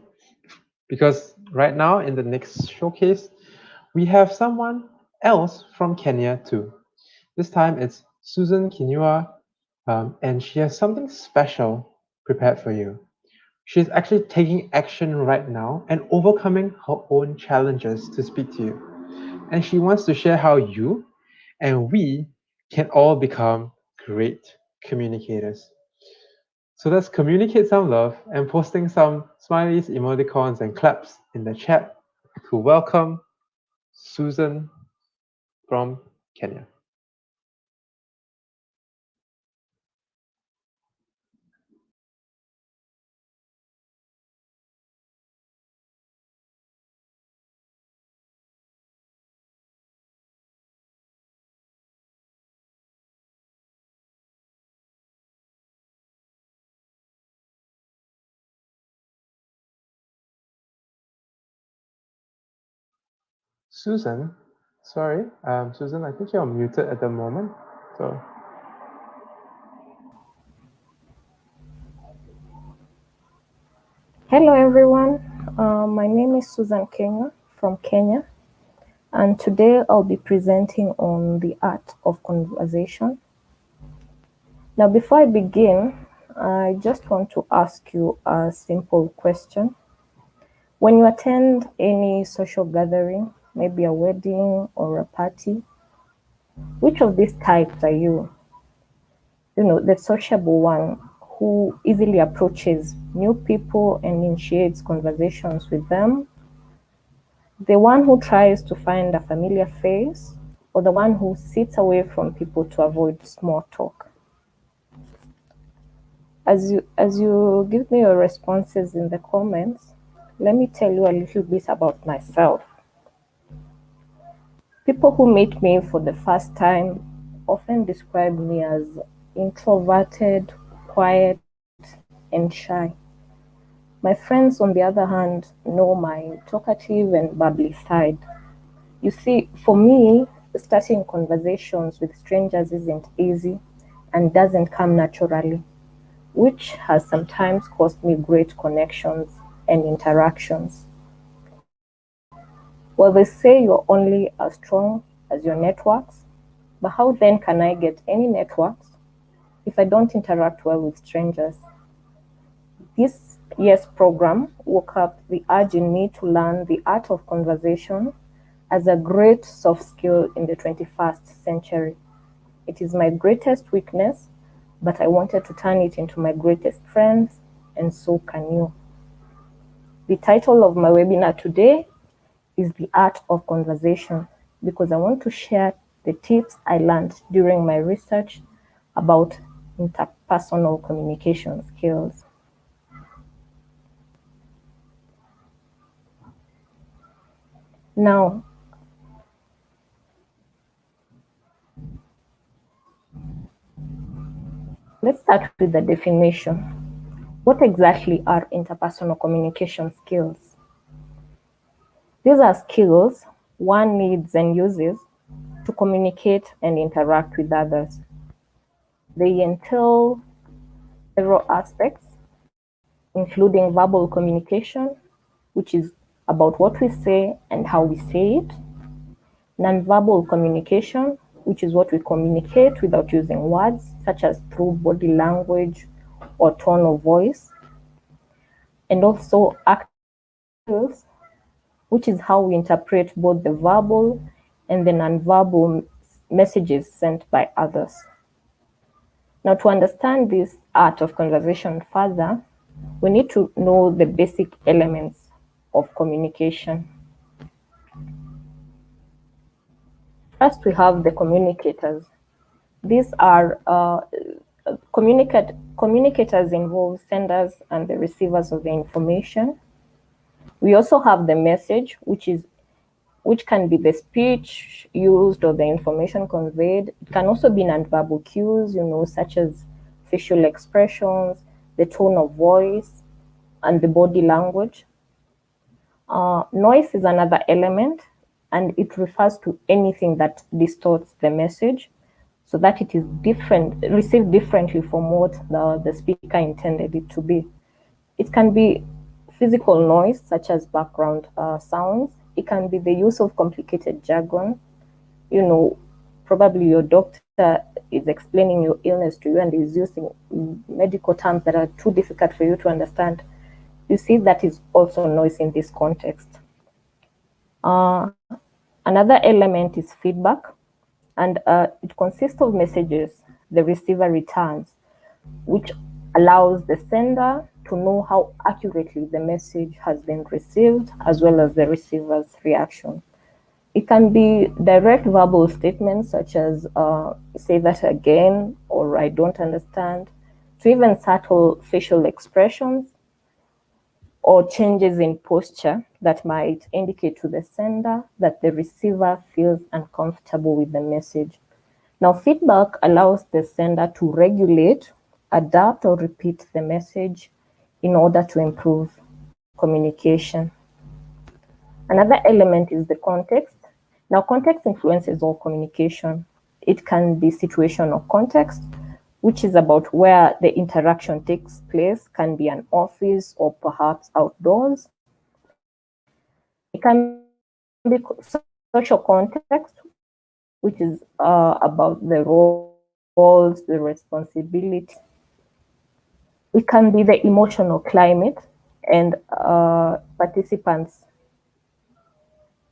Because right now, in the next showcase, we have someone else from Kenya too. This time it's Susan Kinua, and she has something special prepared for you. She's actually taking action right now and overcoming her own challenges to speak to you. And she wants to share how you and we can all become great communicators. So let's communicate some love and posting some smileys, emoticons, and claps in the chat to welcome Susan from Kenya. Susan, sorry, Susan, I think you're muted at the moment. So Hello everyone, my name is Susan Kenya from Kenya, and today I'll be presenting on the art of conversation. Now, before I begin, I just want to ask you a simple question. When you attend any social gathering, maybe a wedding or a party, which of these types are you? You know, the sociable one who easily approaches new people and initiates conversations with them, the one who tries to find a familiar face, or the one who sits away from people to avoid small talk? As you give me your responses in the comments, let me tell you a little bit about myself. People who meet me for the first time often describe me as introverted, quiet, and shy. My friends, on the other hand, know my talkative and bubbly side. You see, for me, starting conversations with strangers isn't easy and doesn't come naturally, which has sometimes caused me great connections and interactions. Well, they say you're only as strong as your networks, but how then can I get any networks if I don't interact well with strangers? This year's program woke up the urge in me to learn the art of conversation as a great soft skill in the 21st century. It is my greatest weakness, but I wanted to turn it into my greatest strength, and so can you. The title of my webinar today is The Art of Conversation, because I want to share the tips I learned during my research about interpersonal communication skills. Now, let's start with the definition. What exactly are interpersonal communication skills? These are skills one needs and uses to communicate and interact with others. They entail several aspects, including verbal communication, which is about what we say and how we say it; nonverbal communication, which is what we communicate without using words, such as through body language or tone of voice; and also active skills, which is how we interpret both the verbal and the nonverbal messages sent by others. Now, to understand this art of conversation further, we need to know the basic elements of communication. First, we have the communicators. These are communicators involve senders and the receivers of the information. We also have the message, which can be the speech used or the information conveyed. It can also be nonverbal cues, such as facial expressions, the tone of voice, and the body language. Noise is another element, and it refers to anything that distorts the message so that it is received differently from what the speaker intended it to be. It can be physical noise, such as background sounds. It can be the use of complicated jargon. Probably your doctor is explaining your illness to you and is using medical terms that are too difficult for you to understand. You see, that is also noise in this context. Another element is feedback, and it consists of messages the receiver returns, which allows the sender to know how accurately the message has been received, as well as the receiver's reaction. It can be direct verbal statements such as say that again, or I don't understand, to even subtle facial expressions or changes in posture that might indicate to the sender that the receiver feels uncomfortable with the message. Now, feedback allows the sender to regulate, adapt, or repeat the message in order to improve communication. Another element is the context. Now, context influences all communication. It can be situational context, which is about where the interaction takes place, can be an office or perhaps outdoors. It can be social context, which is about the role, roles, the responsibility. It can be the emotional climate and participants.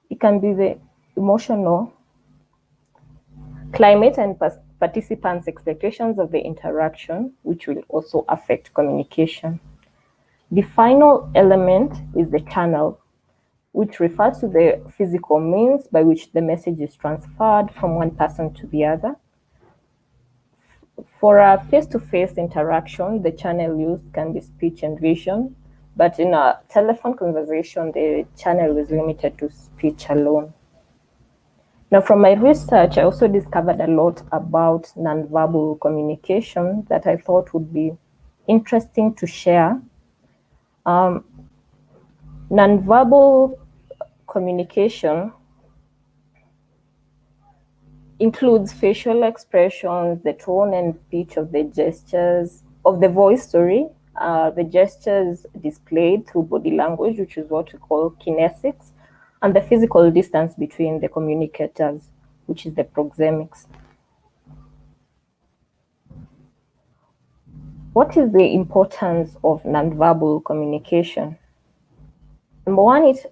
It can be the emotional climate and participants' expectations of the interaction, which will also affect communication. The final element is the channel, which refers to the physical means by which the message is transferred from one person to the other. For a face-to-face interaction, the channel used can be speech and vision, but in a telephone conversation, the channel is limited to speech alone. Now, from my research, I also discovered a lot about nonverbal communication that I thought would be interesting to share. Nonverbal communication includes facial expressions, the tone and pitch of the gestures, of the voice, the gestures displayed through body language, which is what we call kinesics, and the physical distance between the communicators, which is the proxemics. What is the importance of nonverbal communication? Number one, it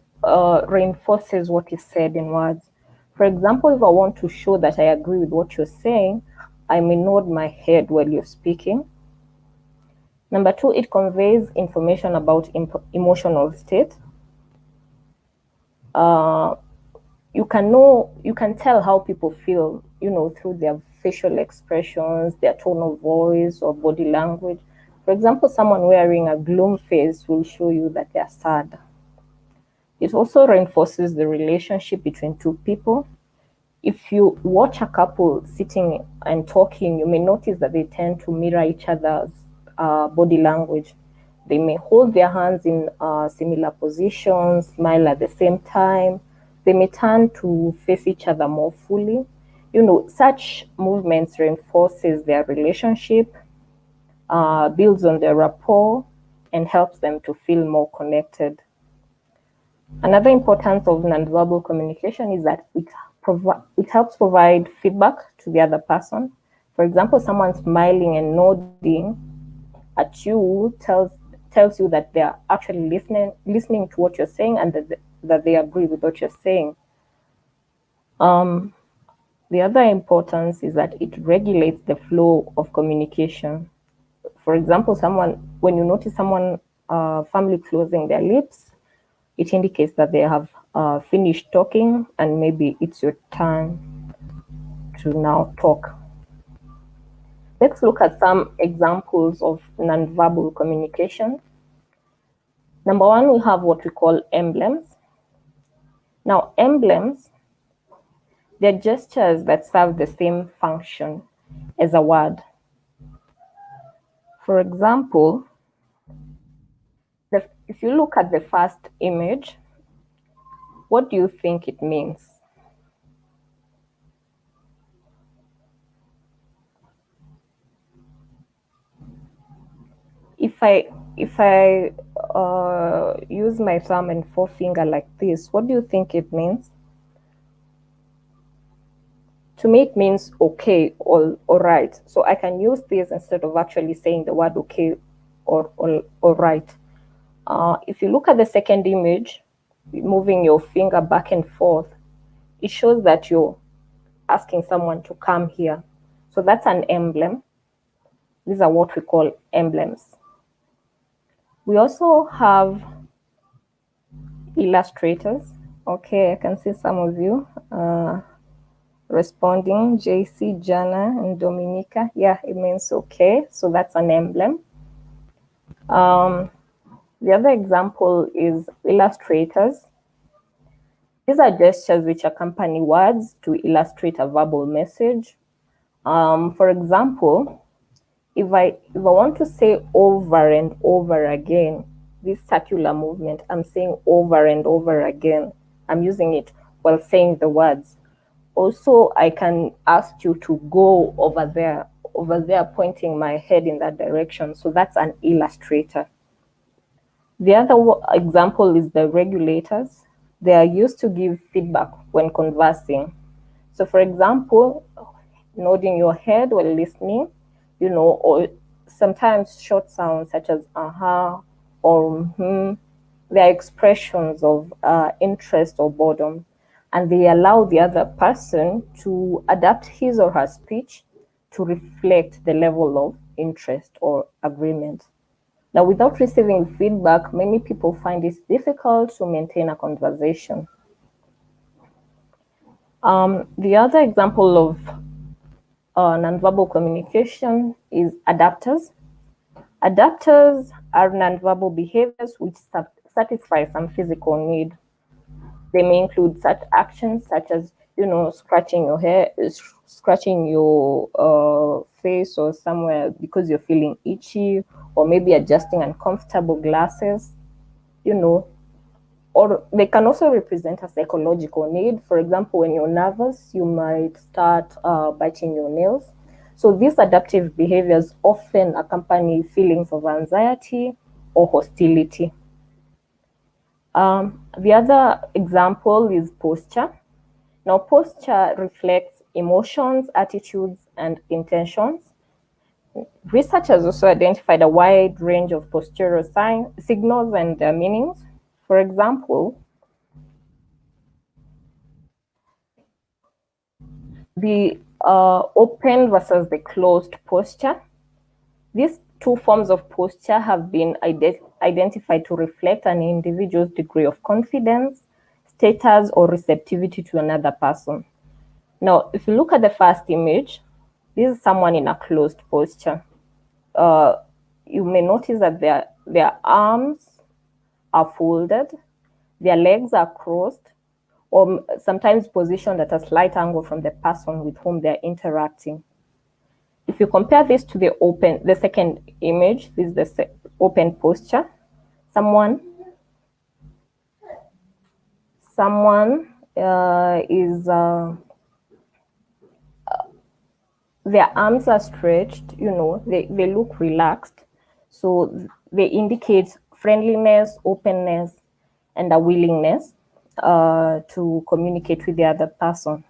reinforces what is said in words. For example, if I want to show that I agree with what you're saying, I may nod my head while you're speaking. Number two, it conveys information about emotional state. You can tell how people feel, through their facial expressions, their tone of voice or body language. For example, someone wearing a gloom face will show you that they're sad. It also reinforces the relationship between two people. If you watch a couple sitting and talking, you may notice that they tend to mirror each other's body language. They may hold their hands in similar positions, smile at the same time. They may turn to face each other more fully. Such movements reinforces their relationship, builds on their rapport, and helps them to feel more connected. Another importance of nonverbal communication is that it helps provide feedback to the other person. For example, someone smiling and nodding at you tells you that they are actually listening to what you're saying and that they agree with what you're saying. The other importance is that it regulates the flow of communication. For example, when you notice someone firmly closing their lips, it indicates that they have finished talking and maybe it's your turn to now talk. Let's look at some examples of nonverbal communication. Number one, we have what we call emblems. Now, emblems, they're gestures that serve the same function as a word. For example, if you look at the first image, what do you think it means? If I use my thumb and forefinger like this, what do you think it means? To me, it means okay or right. So I can use this instead of actually saying the word okay or right. If you look at the second image, moving your finger back and forth, it shows that you're asking someone to come here. So that's an emblem. These are what we call emblems. We also have illustrators. Okay, I can see some of you responding. JC, Jana, and Dominica. Yeah, it means okay. So that's an emblem. The other example is illustrators. These are gestures which accompany words to illustrate a verbal message. For example, if I want to say over and over again, this circular movement, I'm saying over and over again. I'm using it while saying the words. Also, I can ask you to go over there, pointing my head in that direction. So that's an illustrator. The other example is the regulators. They are used to give feedback when conversing. So for example, nodding your head while listening, or sometimes short sounds such as aha or they are expressions of interest or boredom, and they allow the other person to adapt his or her speech to reflect the level of interest or agreement. Now, without receiving feedback, many people find it difficult to maintain a conversation. The other example of nonverbal communication is adapters. Adapters are nonverbal behaviors which satisfy some physical need. They may include such actions such as, scratching your hair, scratching your face or somewhere because you're feeling itchy, or maybe adjusting uncomfortable glasses, or they can also represent a psychological need. For example, when you're nervous, you might start biting your nails. So these adaptive behaviors often accompany feelings of anxiety or hostility. The other example is posture. Now, posture reflects emotions, attitudes, and intentions. Research has also identified a wide range of postural signals and their meanings. For example, the open versus the closed posture. These two forms of posture have been identified to reflect an individual's degree of confidence, status, or receptivity to another person. Now, if you look at the first image, this is someone in a closed posture. You may notice that their arms are folded, their legs are crossed, or sometimes positioned at a slight angle from the person with whom they're interacting. If you compare this to the second image, this is the open posture. Someone is their arms are stretched, they look relaxed. So they indicate friendliness, openness, and a willingness to communicate with the other person.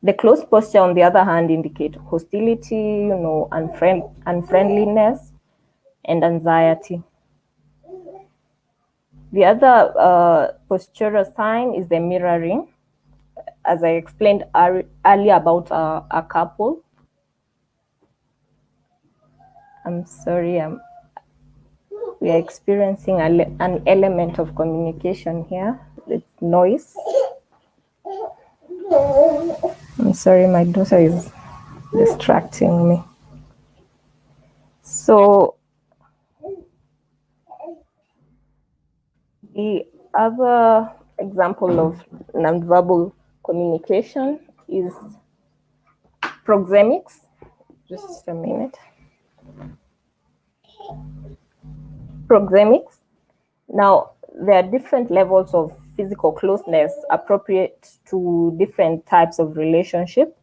The closed posture, on the other hand, indicate hostility, unfriendliness, and anxiety. The other postural sign is the mirroring. As I explained earlier about a couple. I'm sorry, we are experiencing an element of communication here. It's noise. I'm sorry, my daughter is distracting me. So the other example of nonverbal communication is proxemics. Just a minute. Proxemics. Now, there are different levels of physical closeness appropriate to different types of relationship.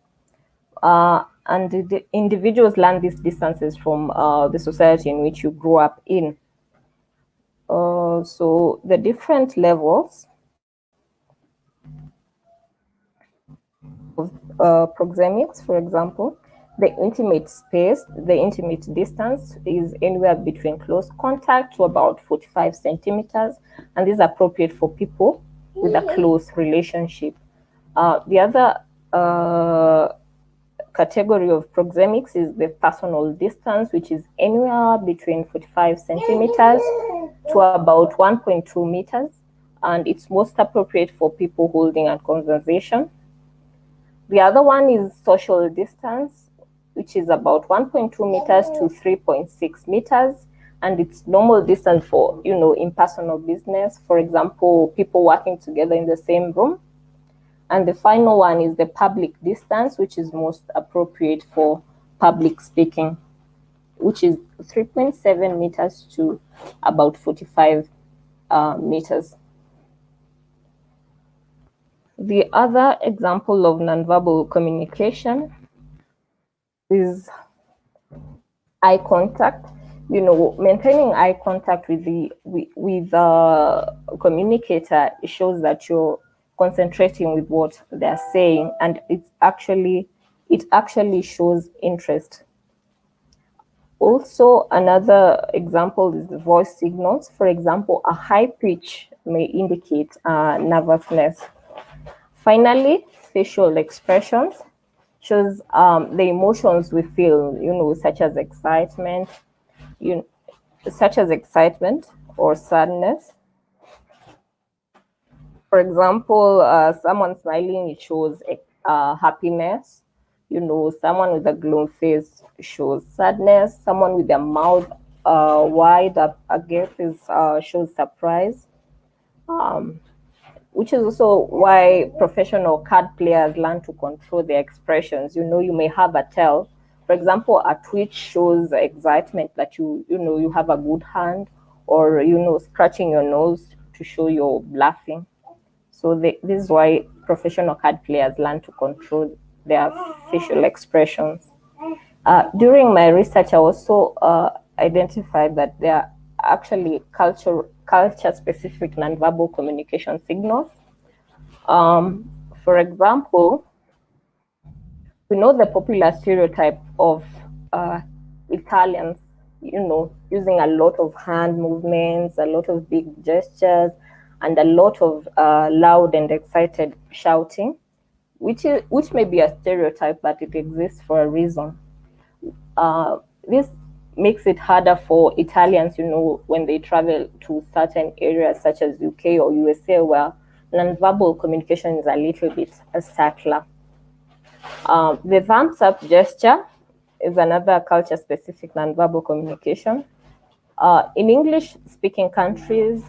And the individuals learn these distances from the society in which you grow up in. So the different levels of proxemics, for example, the intimate space, the intimate distance is anywhere between close contact to about 45 centimeters, and this is appropriate for people with a close relationship. The other category of proxemics is the personal distance, which is anywhere between 45 centimeters to about 1.2 meters, and it's most appropriate for people holding a conversation. The other one is social distance, which is about 1.2 meters to 3.6 meters, and it's normal distance for, impersonal business, for example, people working together in the same room. And the final one is the public distance, which is most appropriate for public speaking, which is 3.7 meters to about 45 meters. The other example of nonverbal communication is eye contact. Maintaining eye contact with the communicator shows that you're concentrating with what they're saying, and it's actually it actually shows interest. Also, another example is the voice signals. For example, a high pitch may indicate nervousness. Finally, facial expressions shows the emotions we feel, such as excitement, or sadness. For example, someone smiling, it shows happiness. Someone with a glum face shows sadness. Someone with their mouth wide up agape shows surprise. Which is also why professional card players learn to control their expressions. You may have a tell. For example, a twitch shows excitement that you have a good hand, or scratching your nose to show you're laughing. So this is why professional card players learn to control their facial expressions. During my research, I also identified that there are actually culture-specific nonverbal communication signals. For example, we know the popular stereotype of Italians, using a lot of hand movements, a lot of big gestures, and a lot of loud and excited shouting, which may be a stereotype, but it exists for a reason. This makes it harder for Italians, when they travel to certain areas such as UK or USA, where nonverbal communication is a little bit subtler. The thumbs up gesture is another culture-specific nonverbal communication. In English-speaking countries,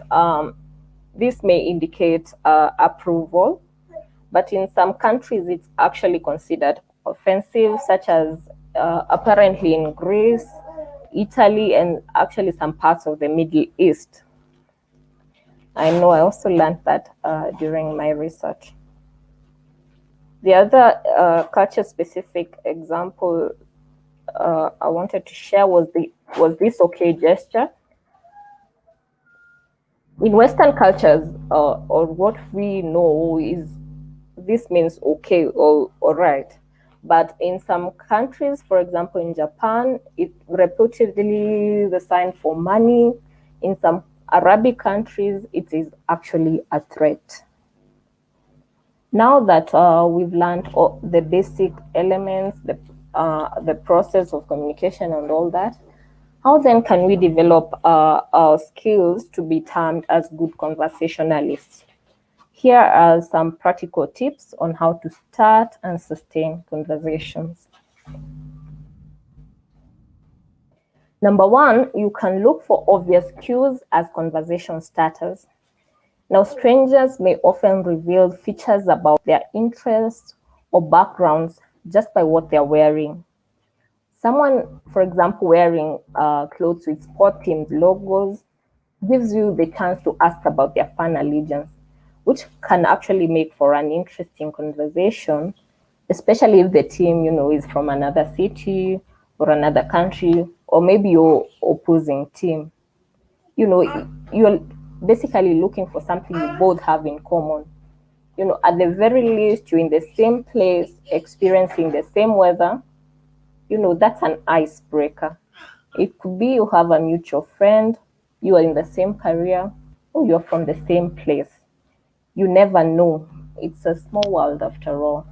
this may indicate approval, but in some countries it's actually considered offensive, such as apparently in Greece, Italy, and actually some parts of the Middle East. I know I also learned that during my research. The other culture-specific example I wanted to share was this okay gesture. In Western cultures, or what we know is this means okay or all right. But in some countries, for example, in Japan, it reputedly the sign for money. In some Arabic countries, it is actually a threat. Now that we've learned all the basic elements, the process of communication and all that, how then can we develop our skills to be termed as good conversationalists? Here are some practical tips on how to start and sustain conversations. Number one, you can look for obvious cues as conversation starters. Now, strangers may often reveal features about their interests or backgrounds just by what they're wearing. Someone, for example, wearing clothes with sport-themed logos gives you the chance to ask about their fan allegiance, which can actually make for an interesting conversation, especially if the team, is from another city or another country, or maybe your opposing team. You're basically looking for something you both have in common. At the very least, you're in the same place, experiencing the same weather. That's an icebreaker. It could be you have a mutual friend, you are in the same career, or you're from the same place. You never know. It's a small world after all.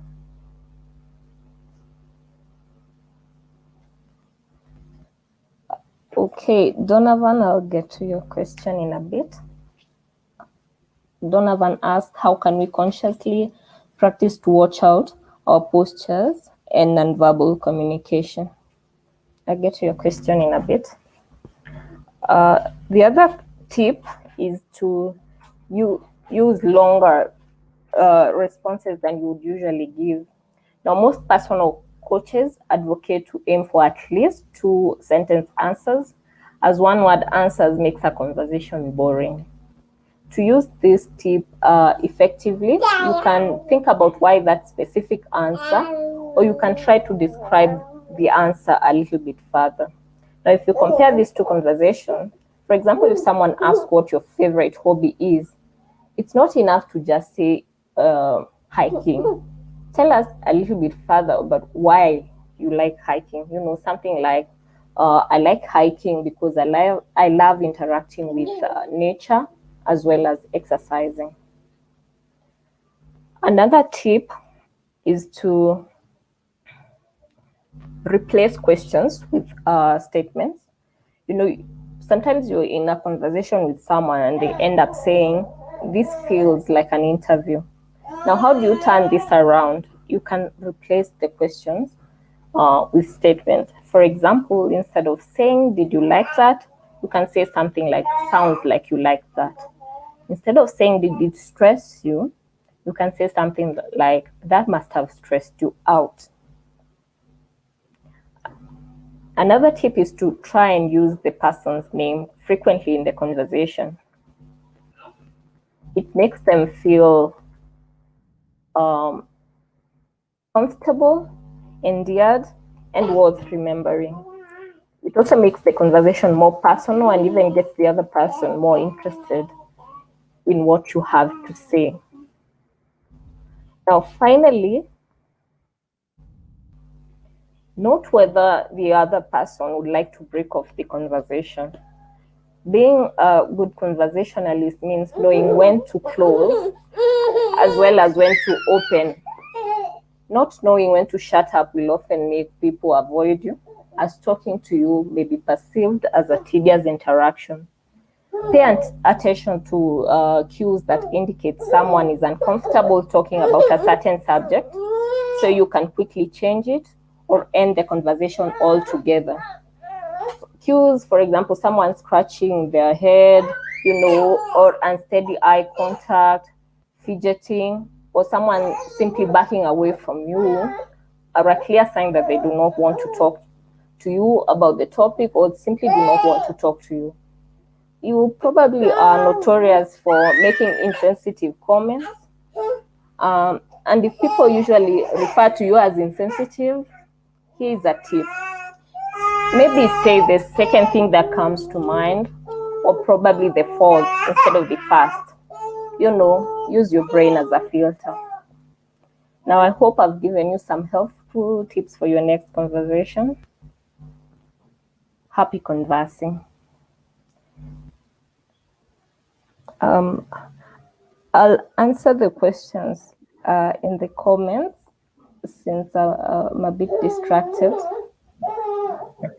Okay, Donovan, I'll get to your question in a bit. Donovan asked, how can we consciously practice to watch out our postures and nonverbal communication? I'll get to your question in a bit. The other tip is to use longer responses than you would usually give. Now, most personal coaches advocate to aim for at least 2-sentence answers, as one-word answers makes a conversation boring. To use this tip effectively, you can think about why that specific answer, or you can try to describe the answer a little bit further. Now, if you compare these two conversations, for example, if someone asks what your favorite hobby is, it's not enough to just say hiking. tell us a little bit further about why you like hiking. Something like, I like hiking because I love interacting with nature as well as exercising. Another tip is to replace questions with statements. Sometimes you're in a conversation with someone and they end up saying, "This feels like an interview." Now, how do you turn this around? You can replace the questions with statements. For example, instead of saying, "Did you like that?" you can say something like, "Sounds like you like that." Instead of saying, "Did it stress you?" you can say something like, "That must have stressed you out." Another tip is to try and use the person's name frequently in the conversation. It makes them feel comfortable, endeared, and worth remembering. It also makes the conversation more personal and even gets the other person more interested in what you have to say. Now, finally, note whether the other person would like to break off the conversation. Being a good conversationalist means knowing when to close as well as when to open. Not knowing when to shut up will often make people avoid you, as talking to you may be perceived as a tedious interaction. Pay attention to cues that indicate someone is uncomfortable talking about a certain subject, so you can quickly change it or end the conversation altogether. Cues, for example, someone scratching their head, or unsteady eye contact, fidgeting, or someone simply backing away from you are a clear sign that they do not want to talk to you about the topic or simply do not want to talk to you. You probably are notorious for making insensitive comments. And if people usually refer to you as insensitive, here's a tip. Maybe say the second thing that comes to mind, or probably the fourth instead of the first. Use your brain as a filter. Now, I hope I've given you some helpful tips for your next conversation. Happy conversing. I'll answer the questions in the comments since I'm a bit distracted.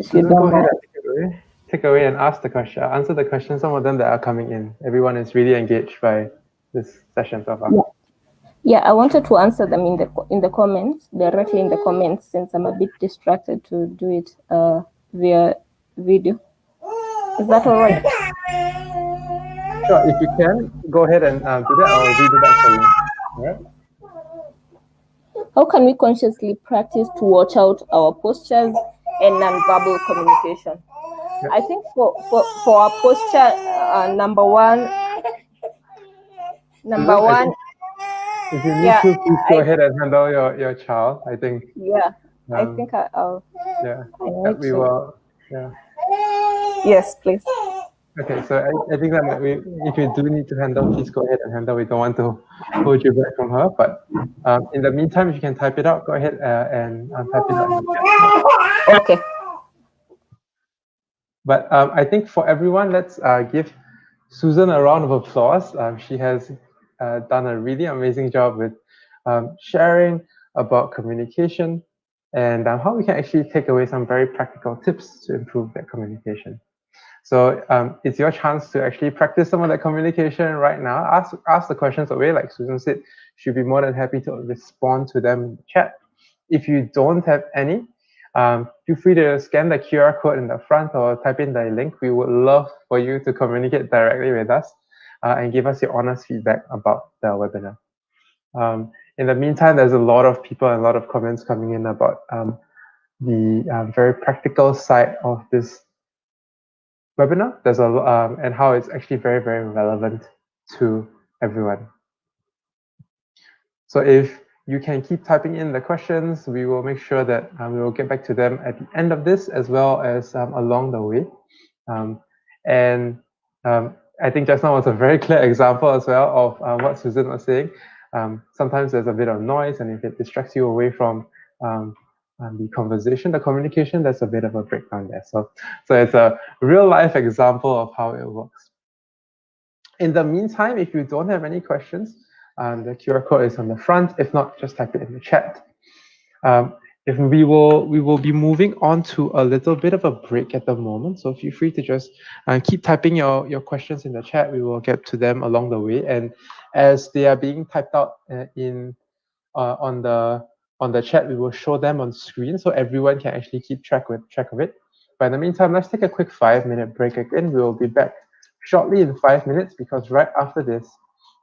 Susan, go ahead and take away and ask the question. Answer the questions, some of them that are coming in. Everyone is really engaged by this session so far. Yeah, I wanted to answer them in the comments, directly in the comments, since I'm a bit distracted to do it via video. Is that all right? Sure, if you can, go ahead and do that. I'll read it out for you. All right? How can we consciously practice to watch out our postures and nonverbal communication? Yep. I think for our posture, number one. If you need to, please go ahead and handle your child. I think. Yeah, I think I'll. Yeah, we will. Yeah. Yes, please. Okay, so I think that if you do need to handle, please go ahead and handle. We don't want to hold you back from her. But in the meantime, if you can type it out, go ahead and type it out. Okay. But I think for everyone, let's give Susan a round of applause. She has done a really amazing job with sharing about communication and how we can actually take away some very practical tips to improve that communication. So it's your chance to actually practice some of that communication right now. Ask the questions away, like Susan said. She'll be more than happy to respond to them in the chat. If you don't have any, feel free to scan the QR code in the front or type in the link. We would love for you to communicate directly with us and give us your honest feedback about the webinar. In the meantime, there's a lot of people and a lot of comments coming in about the very practical side of this webinar. There's and how it's actually very, very relevant to everyone. So if you can keep typing in the questions, we will make sure that we will get back to them at the end of this as well as along the way. I think just now was a very clear example as well of what Susan was saying. Sometimes there's a bit of noise, and if it distracts you away from the conversation, the communication, there's a bit of a breakdown there. So it's a real life example of how it works. In the meantime, if you don't have any questions, the QR code is on the front. If not, just type it in the chat. If we will be moving on to a little bit of a break at the moment, so feel free to just keep typing your questions in the chat. We will get to them along the way, and as they are being typed out on the chat, we will show them on screen so everyone can actually keep track of it. But in the meantime, let's take a quick 5-minute break again. We will be back shortly in 5 minutes, because right after this,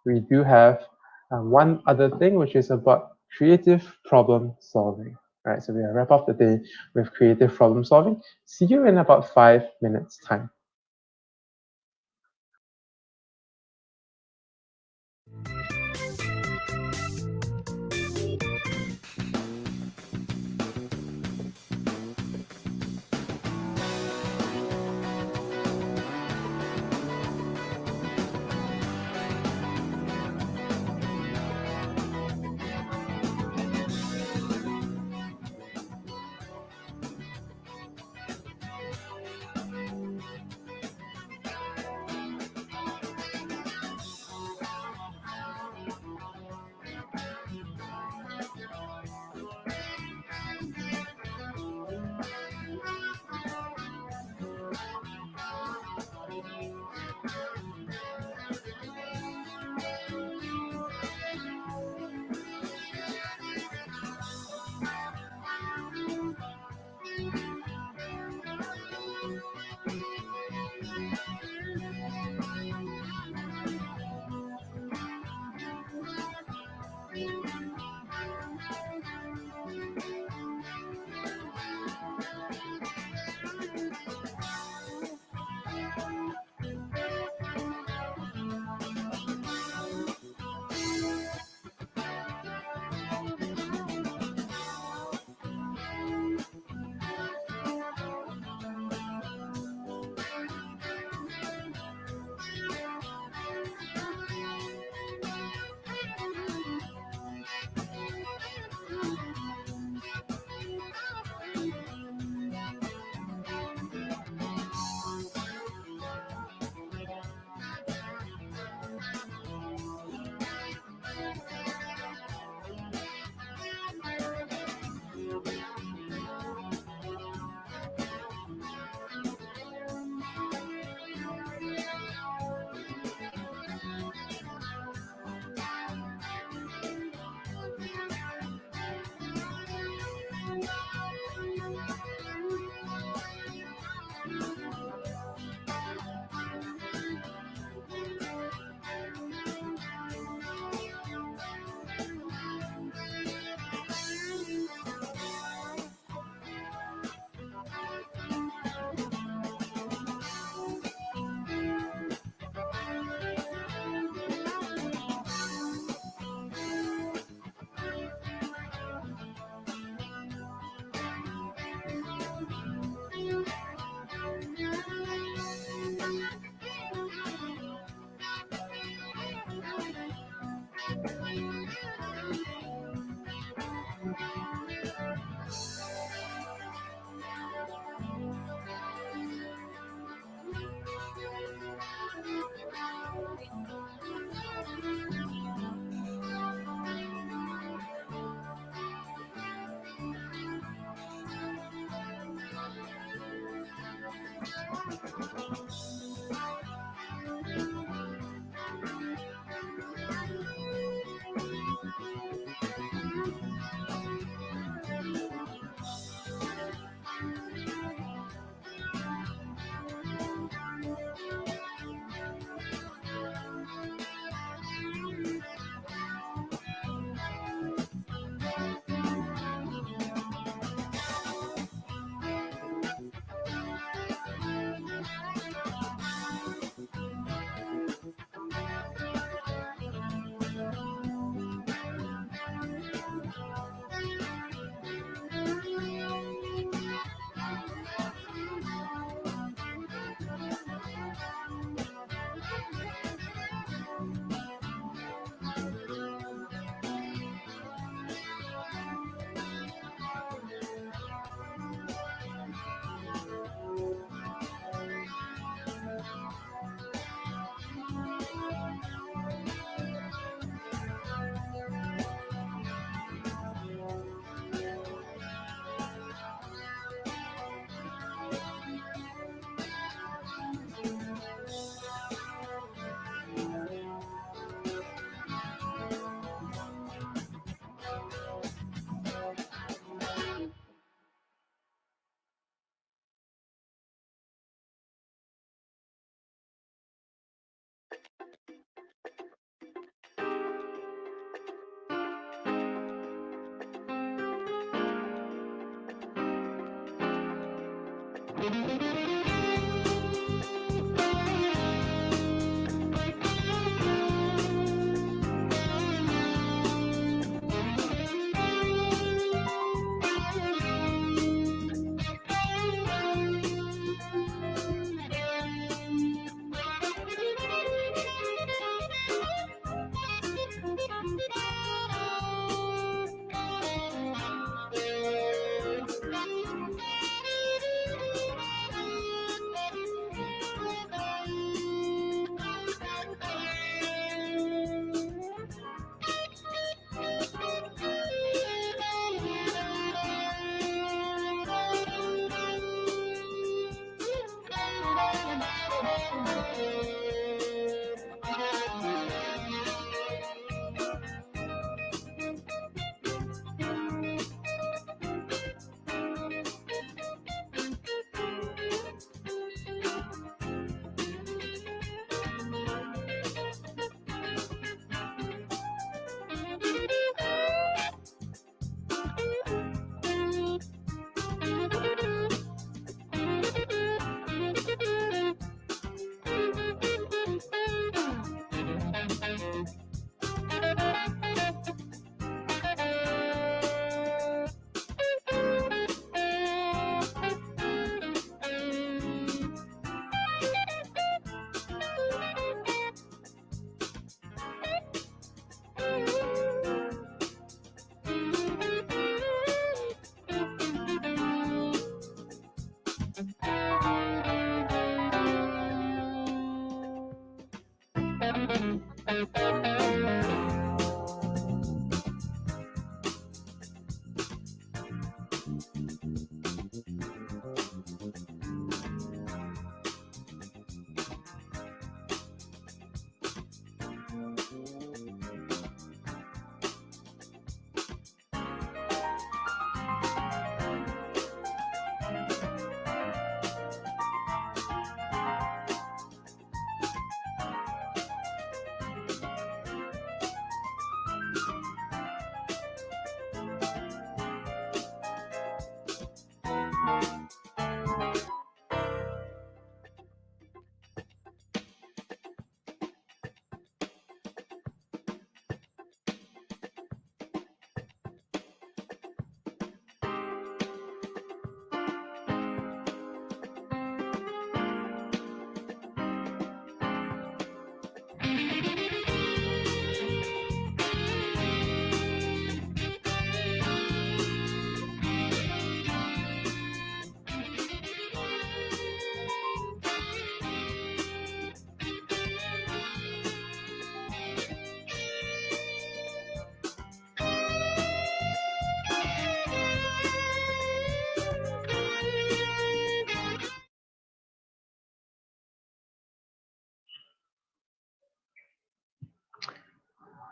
we do have one other thing, which is about creative problem solving. All right, so we'll wrap up the day with creative problem solving. See you in about 5 minutes time.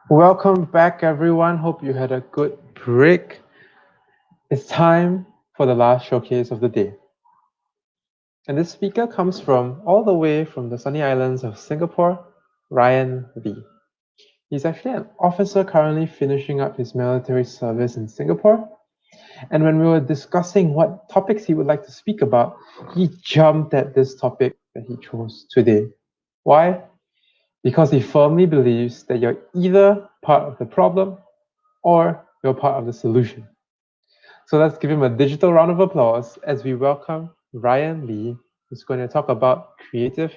Welcome back, everyone. Hope you had a good break. It's time for the last showcase of the day. And this speaker comes from all the way from the sunny islands of Singapore, Ryan Lee. He's actually an officer currently finishing up his military service in Singapore. And when we were discussing what topics he would like to speak about, he jumped at this topic that he chose today. Why? Because he firmly believes that you're either part of the problem or you're part of the solution. So let's give him a digital round of applause as we welcome Ryan Lee, who's going to talk about creative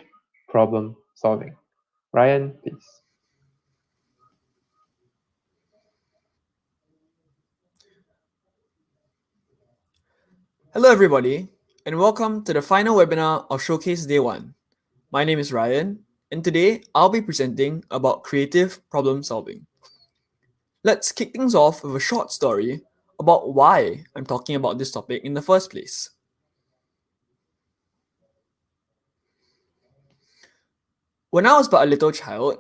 problem solving. Ryan, please. Hello, everybody, and welcome to the final webinar of Showcase Day 1. My name is Ryan, and today I'll be presenting about creative problem solving. Let's kick things off with a short story about why I'm talking about this topic in the first place. When I was but a little child,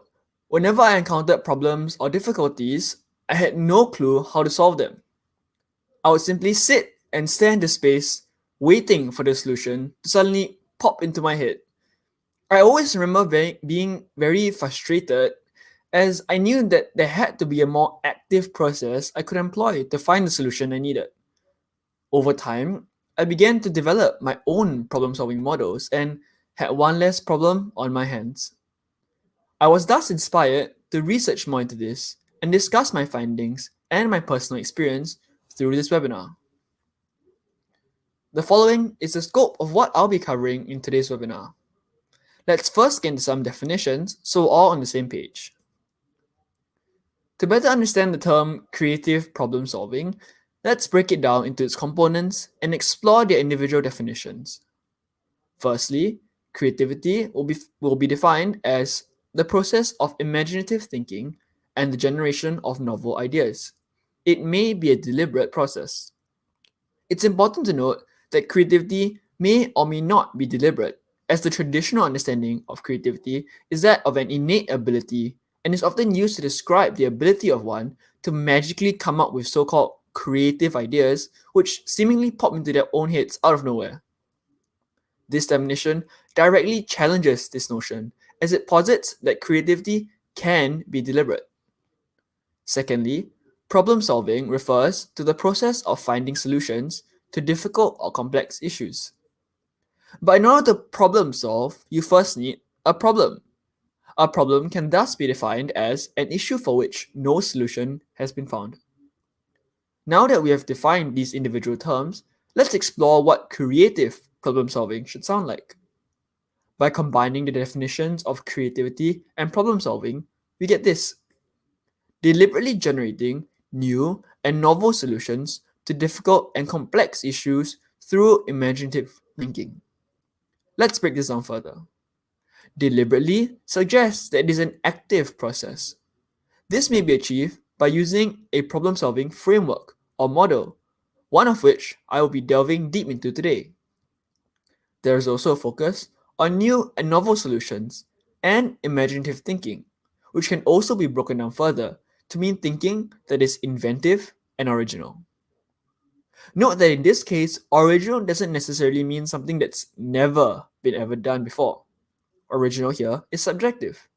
whenever I encountered problems or difficulties, I had no clue how to solve them. I would simply sit and stare into space, waiting for the solution to suddenly pop into my head. I always remember being very frustrated as I knew that there had to be a more active process I could employ to find the solution I needed. Over time, I began to develop my own problem-solving models and had one less problem on my hands. I was thus inspired to research more into this and discuss my findings and my personal experience through this webinar. The following is the scope of what I'll be covering in today's webinar. Let's first get into some definitions so we're all on the same page. To better understand the term creative problem solving, let's break it down into its components and explore their individual definitions. Firstly, creativity will be defined as the process of imaginative thinking and the generation of novel ideas. It may be a deliberate process. It's important to note that creativity may or may not be deliberate, as the traditional understanding of creativity is that of an innate ability and is often used to describe the ability of one to magically come up with so-called creative ideas which seemingly pop into their own heads out of nowhere. This definition directly challenges this notion, as it posits that creativity can be deliberate. Secondly, problem solving refers to the process of finding solutions to difficult or complex issues. But in order to problem solve, you first need a problem. A problem can thus be defined as an issue for which no solution has been found. Now that we have defined these individual terms, let's explore what creative problem solving should sound like. By combining the definitions of creativity and problem solving, we get this: deliberately generating new and novel solutions to difficult and complex issues through imaginative thinking. Let's break this down further. Deliberately suggests that it is an active process. This may be achieved by using a problem solving framework or model, one of which I will be delving deep into today. There is also a focus on new and novel solutions and imaginative thinking, which can also be broken down further to mean thinking that is inventive and original. Note that in this case, original doesn't necessarily mean something that's never been ever done before. Original here is subjective.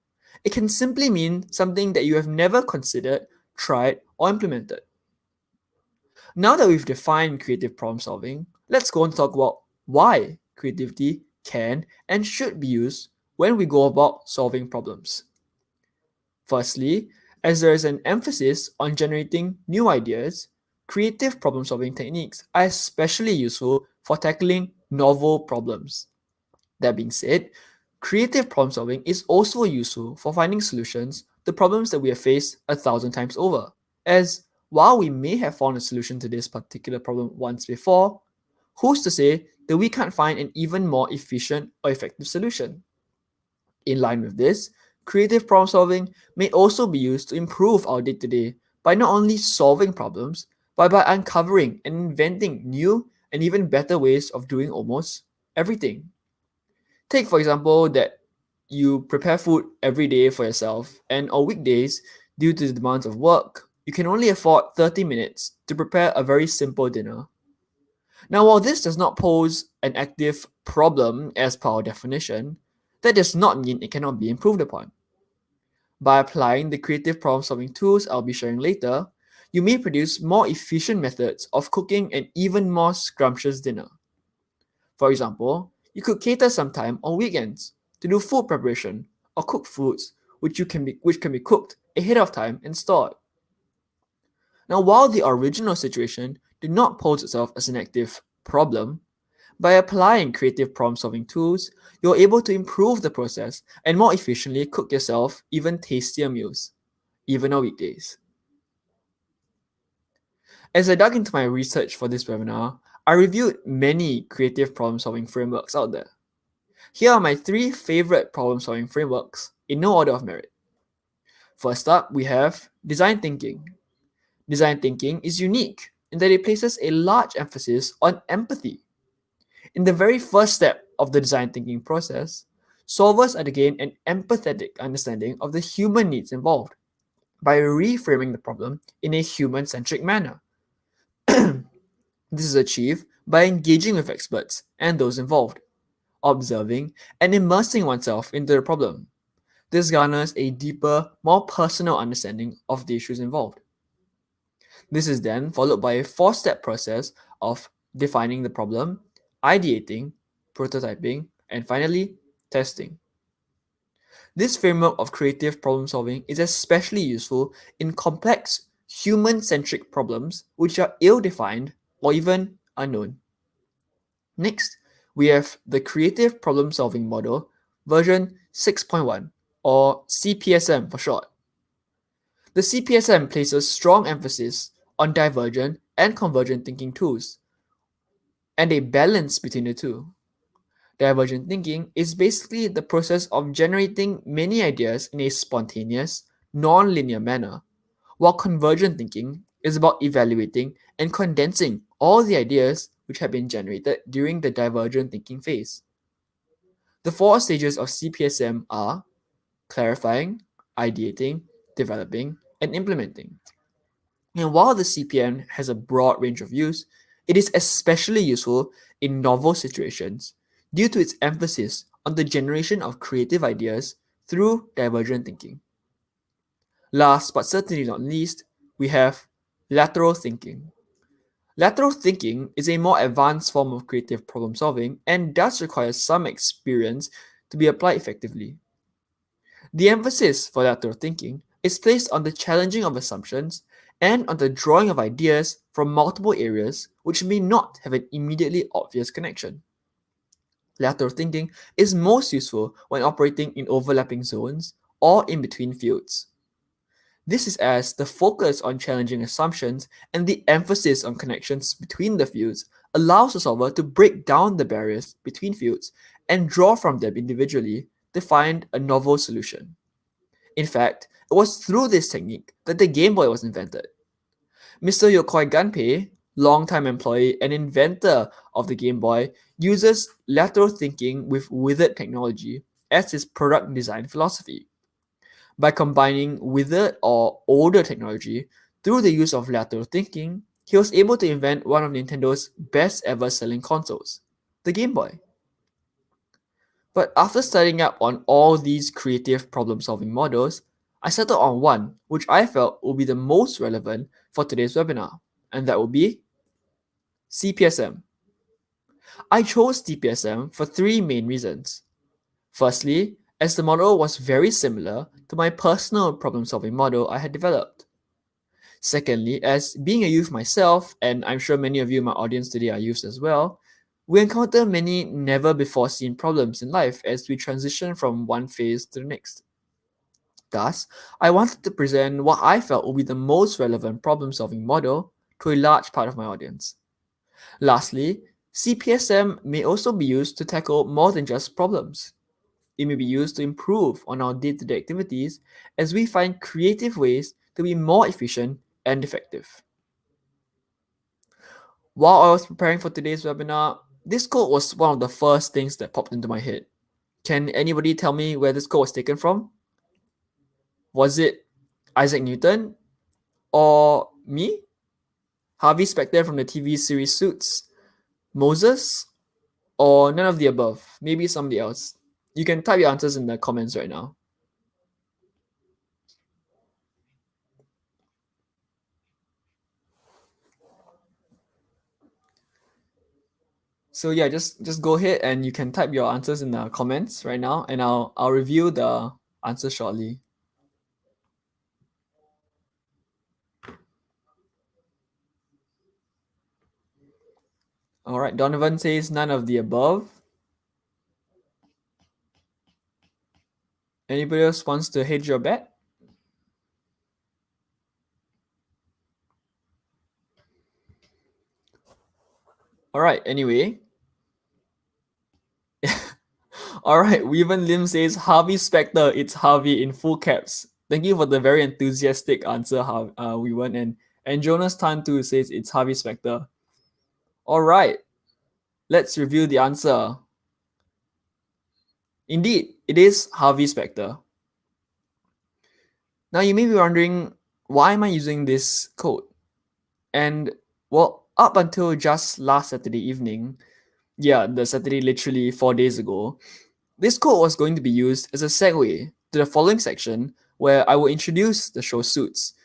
It can simply mean something that you have never considered, tried, or implemented. Now that we've defined creative problem solving, let's go and talk about why creativity can and should be used when we go about solving problems. Firstly, as there is an emphasis on generating new ideas, creative problem solving techniques are especially useful for tackling novel problems. That being said, creative problem solving is also useful for finding solutions to problems that we have faced 1,000 times over, as while we may have found a solution to this particular problem once before, who's to say that we can't find an even more efficient or effective solution? In line with this, creative problem solving may also be used to improve our day-to-day by not only solving problems, but by uncovering and inventing new and even better ways of doing almost everything. Take, for example, that you prepare food every day for yourself, and on weekdays, due to the demands of work, you can only afford 30 minutes to prepare a very simple dinner. Now, while this does not pose an active problem as per our definition, that does not mean it cannot be improved upon. By applying the creative problem solving tools I'll be sharing later, you may produce more efficient methods of cooking an even more scrumptious dinner. For example, you could cater some time on weekends to do food preparation or cook foods which can be cooked ahead of time and stored. Now, while the original situation did not pose itself as an active problem, by applying creative problem-solving tools, you're able to improve the process and more efficiently cook yourself even tastier meals, even on weekdays. As I dug into my research for this webinar, I reviewed many creative problem-solving frameworks out there. Here are my 3 favorite problem-solving frameworks in no order of merit. First up, we have design thinking. Design thinking is unique in that it places a large emphasis on empathy. In the very first step of the design thinking process, solvers are to gain an empathetic understanding of the human needs involved by reframing the problem in a human-centric manner. This is achieved by engaging with experts and those involved, observing and immersing oneself into the problem. This garners a deeper, more personal understanding of the issues involved. This is then followed by a 4-step process of defining the problem, ideating, prototyping, and finally, testing. This framework of creative problem solving is especially useful in complex, human centric problems which are ill defined or even unknown. Next, we have the Creative Problem Solving Model, version 6.1, or CPSM for short. The CPSM places strong emphasis on divergent and convergent thinking tools and a balance between the two. Divergent thinking is basically the process of generating many ideas in a spontaneous, non-linear manner, while convergent thinking is about evaluating and condensing all the ideas which have been generated during the divergent thinking phase. The four stages of CPSM are clarifying, ideating, developing, and implementing. And while the CPM has a broad range of use, it is especially useful in novel situations due to its emphasis on the generation of creative ideas through divergent thinking. Last but certainly not least, we have lateral thinking. Lateral thinking is a more advanced form of creative problem solving and does require some experience to be applied effectively. The emphasis for lateral thinking is placed on the challenging of assumptions and on the drawing of ideas from multiple areas which may not have an immediately obvious connection. Lateral thinking is most useful when operating in overlapping zones or in between fields. This is as the focus on challenging assumptions and the emphasis on connections between the fields allows the solver to break down the barriers between fields and draw from them individually to find a novel solution. In fact, it was through this technique that the Game Boy was invented. Mr. Yokoi Gunpei, longtime employee and inventor of the Game Boy, uses lateral thinking with withered technology as his product design philosophy. By combining withered or older technology through the use of lateral thinking, he was able to invent one of Nintendo's best ever selling consoles, the Game Boy. But after studying up on all these creative problem solving models, I settled on one which I felt would be the most relevant for today's webinar, and that would be CPSM. I chose CPSM for three main reasons. Firstly, as the model was very similar to my personal problem solving model I had developed. Secondly, as being a youth myself, and I'm sure many of you in my audience today are youths as well, we encounter many never before seen problems in life as we transition from one phase to the next. Thus, I wanted to present what I felt would be the most relevant problem solving model to a large part of my audience. Lastly, CPSM may also be used to tackle more than just problems. It may be used to improve on our day-to-day activities as we find creative ways to be more efficient and effective. While I was preparing for today's webinar, this quote was one of the first things that popped into my head. Can anybody tell me where this quote was taken from? Was it Isaac Newton? Or me? Harvey Specter from the TV series Suits? Moses? Or none of the above? Maybe somebody else. You can type your answers in the comments right now. So yeah, just go ahead and you can type your answers in the comments right now, and I'll review the answers shortly. All right, Donovan says none of the above. Anybody else wants to hedge your bet? All right, anyway. All right, Weaven Lim says Harvey Specter, it's Harvey in full caps. Thank you for the very enthusiastic answer, Weaven. And Jonas Tan too says it's Harvey Specter. All right, let's review the answer. Indeed, it is Harvey Specter. Now you may be wondering, why am I using this code? And well, up until just last Saturday evening, the Saturday literally 4 days ago, this code was going to be used as a segue to the following section where I will introduce the show Suits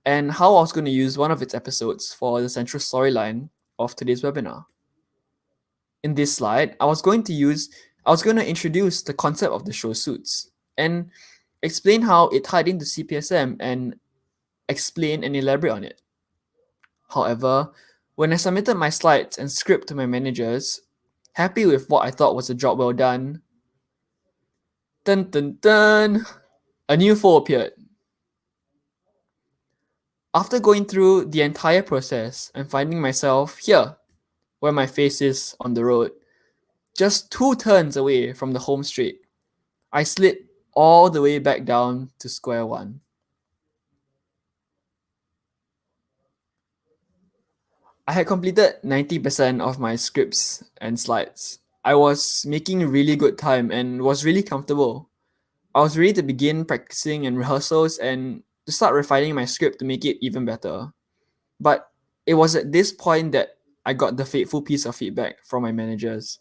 and how I was going to use one of its episodes for the central storyline of today's webinar. In this slide, I was going to introduce the concept of the show suits and explain how it tied into CPSM and explain and elaborate on it. However, when I submitted my slides and script to my managers, happy with what I thought was a job well done, dun dun dun, a new foe appeared. After going through the entire process and finding myself here, where my face is on the road, just 2 turns away from the home straight, I slid all the way back down to square one. I had completed 90% of my scripts and slides. I was making really good time and was really comfortable. I was ready to begin practicing and rehearsals and to start refining my script to make it even better. But it was at this point that I got the fateful piece of feedback from my managers.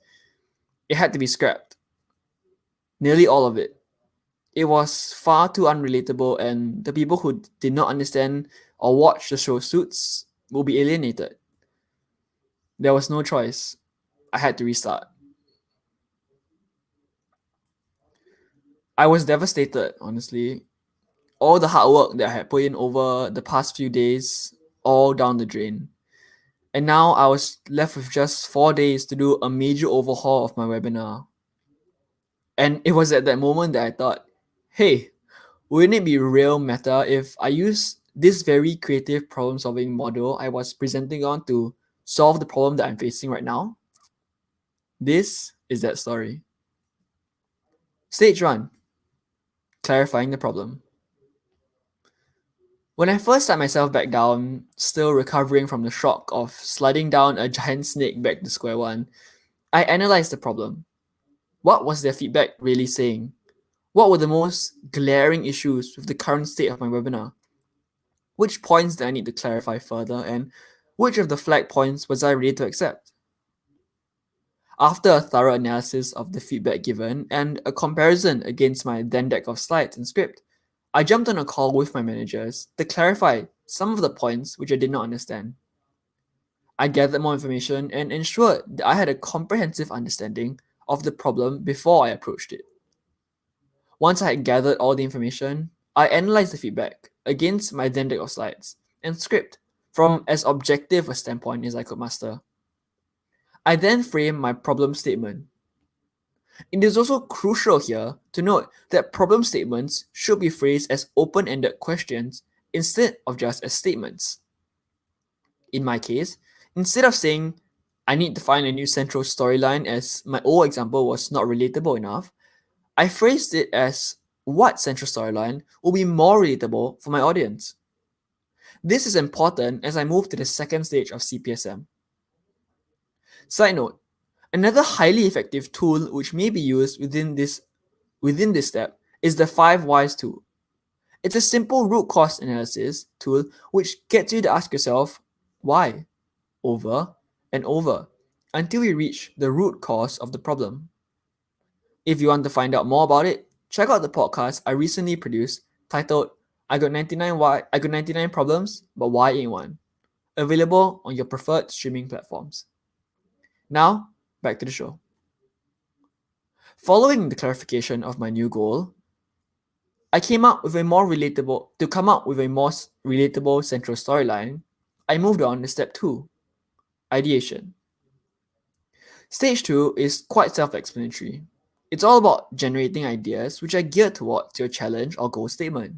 It had to be scrapped. Nearly all of it. It was far too unrelatable, and the people who did not understand or watch the show Suits will be alienated. There was no choice. I had to restart. I was devastated, honestly. All the hard work that I had put in over the past few days, all down the drain. And now I was left with just 4 days to do a major overhaul of my webinar. And it was at that moment that I thought, hey, wouldn't it be real meta if I use this very creative problem solving model I was presenting on to solve the problem that I'm facing right now? This is that story. Stage 1, clarifying the problem. When I first sat myself back down, still recovering from the shock of sliding down a giant snake back to square one, I analyzed the problem. What was their feedback really saying? What were the most glaring issues with the current state of my webinar? Which points did I need to clarify further, and which of the flag points was I ready to accept? After a thorough analysis of the feedback given and a comparison against my then deck of slides and script, I jumped on a call with my managers to clarify some of the points which I did not understand. I gathered more information and ensured that I had a comprehensive understanding of the problem before I approached it. Once I had gathered all the information, I analyzed the feedback against my then deck of slides and script from as objective a standpoint as I could master. I then framed my problem statement. It is also crucial here to note that problem statements should be phrased as open-ended questions instead of just as statements. In my case, instead of saying, I need to find a new central storyline as my old example was not relatable enough, I phrased it as what central storyline will be more relatable for my audience. This is important as I move to the second stage of CPSM. Side note, another highly effective tool which may be used within this step is the 5 whys tool. It's a simple root cause analysis tool which gets you to ask yourself why over and over until you reach the root cause of the problem. If you want to find out more about it, check out the podcast I recently produced titled I got 99 problems, but why ain't one? Available on your preferred streaming platforms. Now, back to the show. Following the clarification of my new goal, I came up with a more relatable central storyline. I moved on to step 2, ideation. Stage 2 is quite self-explanatory. It's all about generating ideas which are geared towards your challenge or goal statement.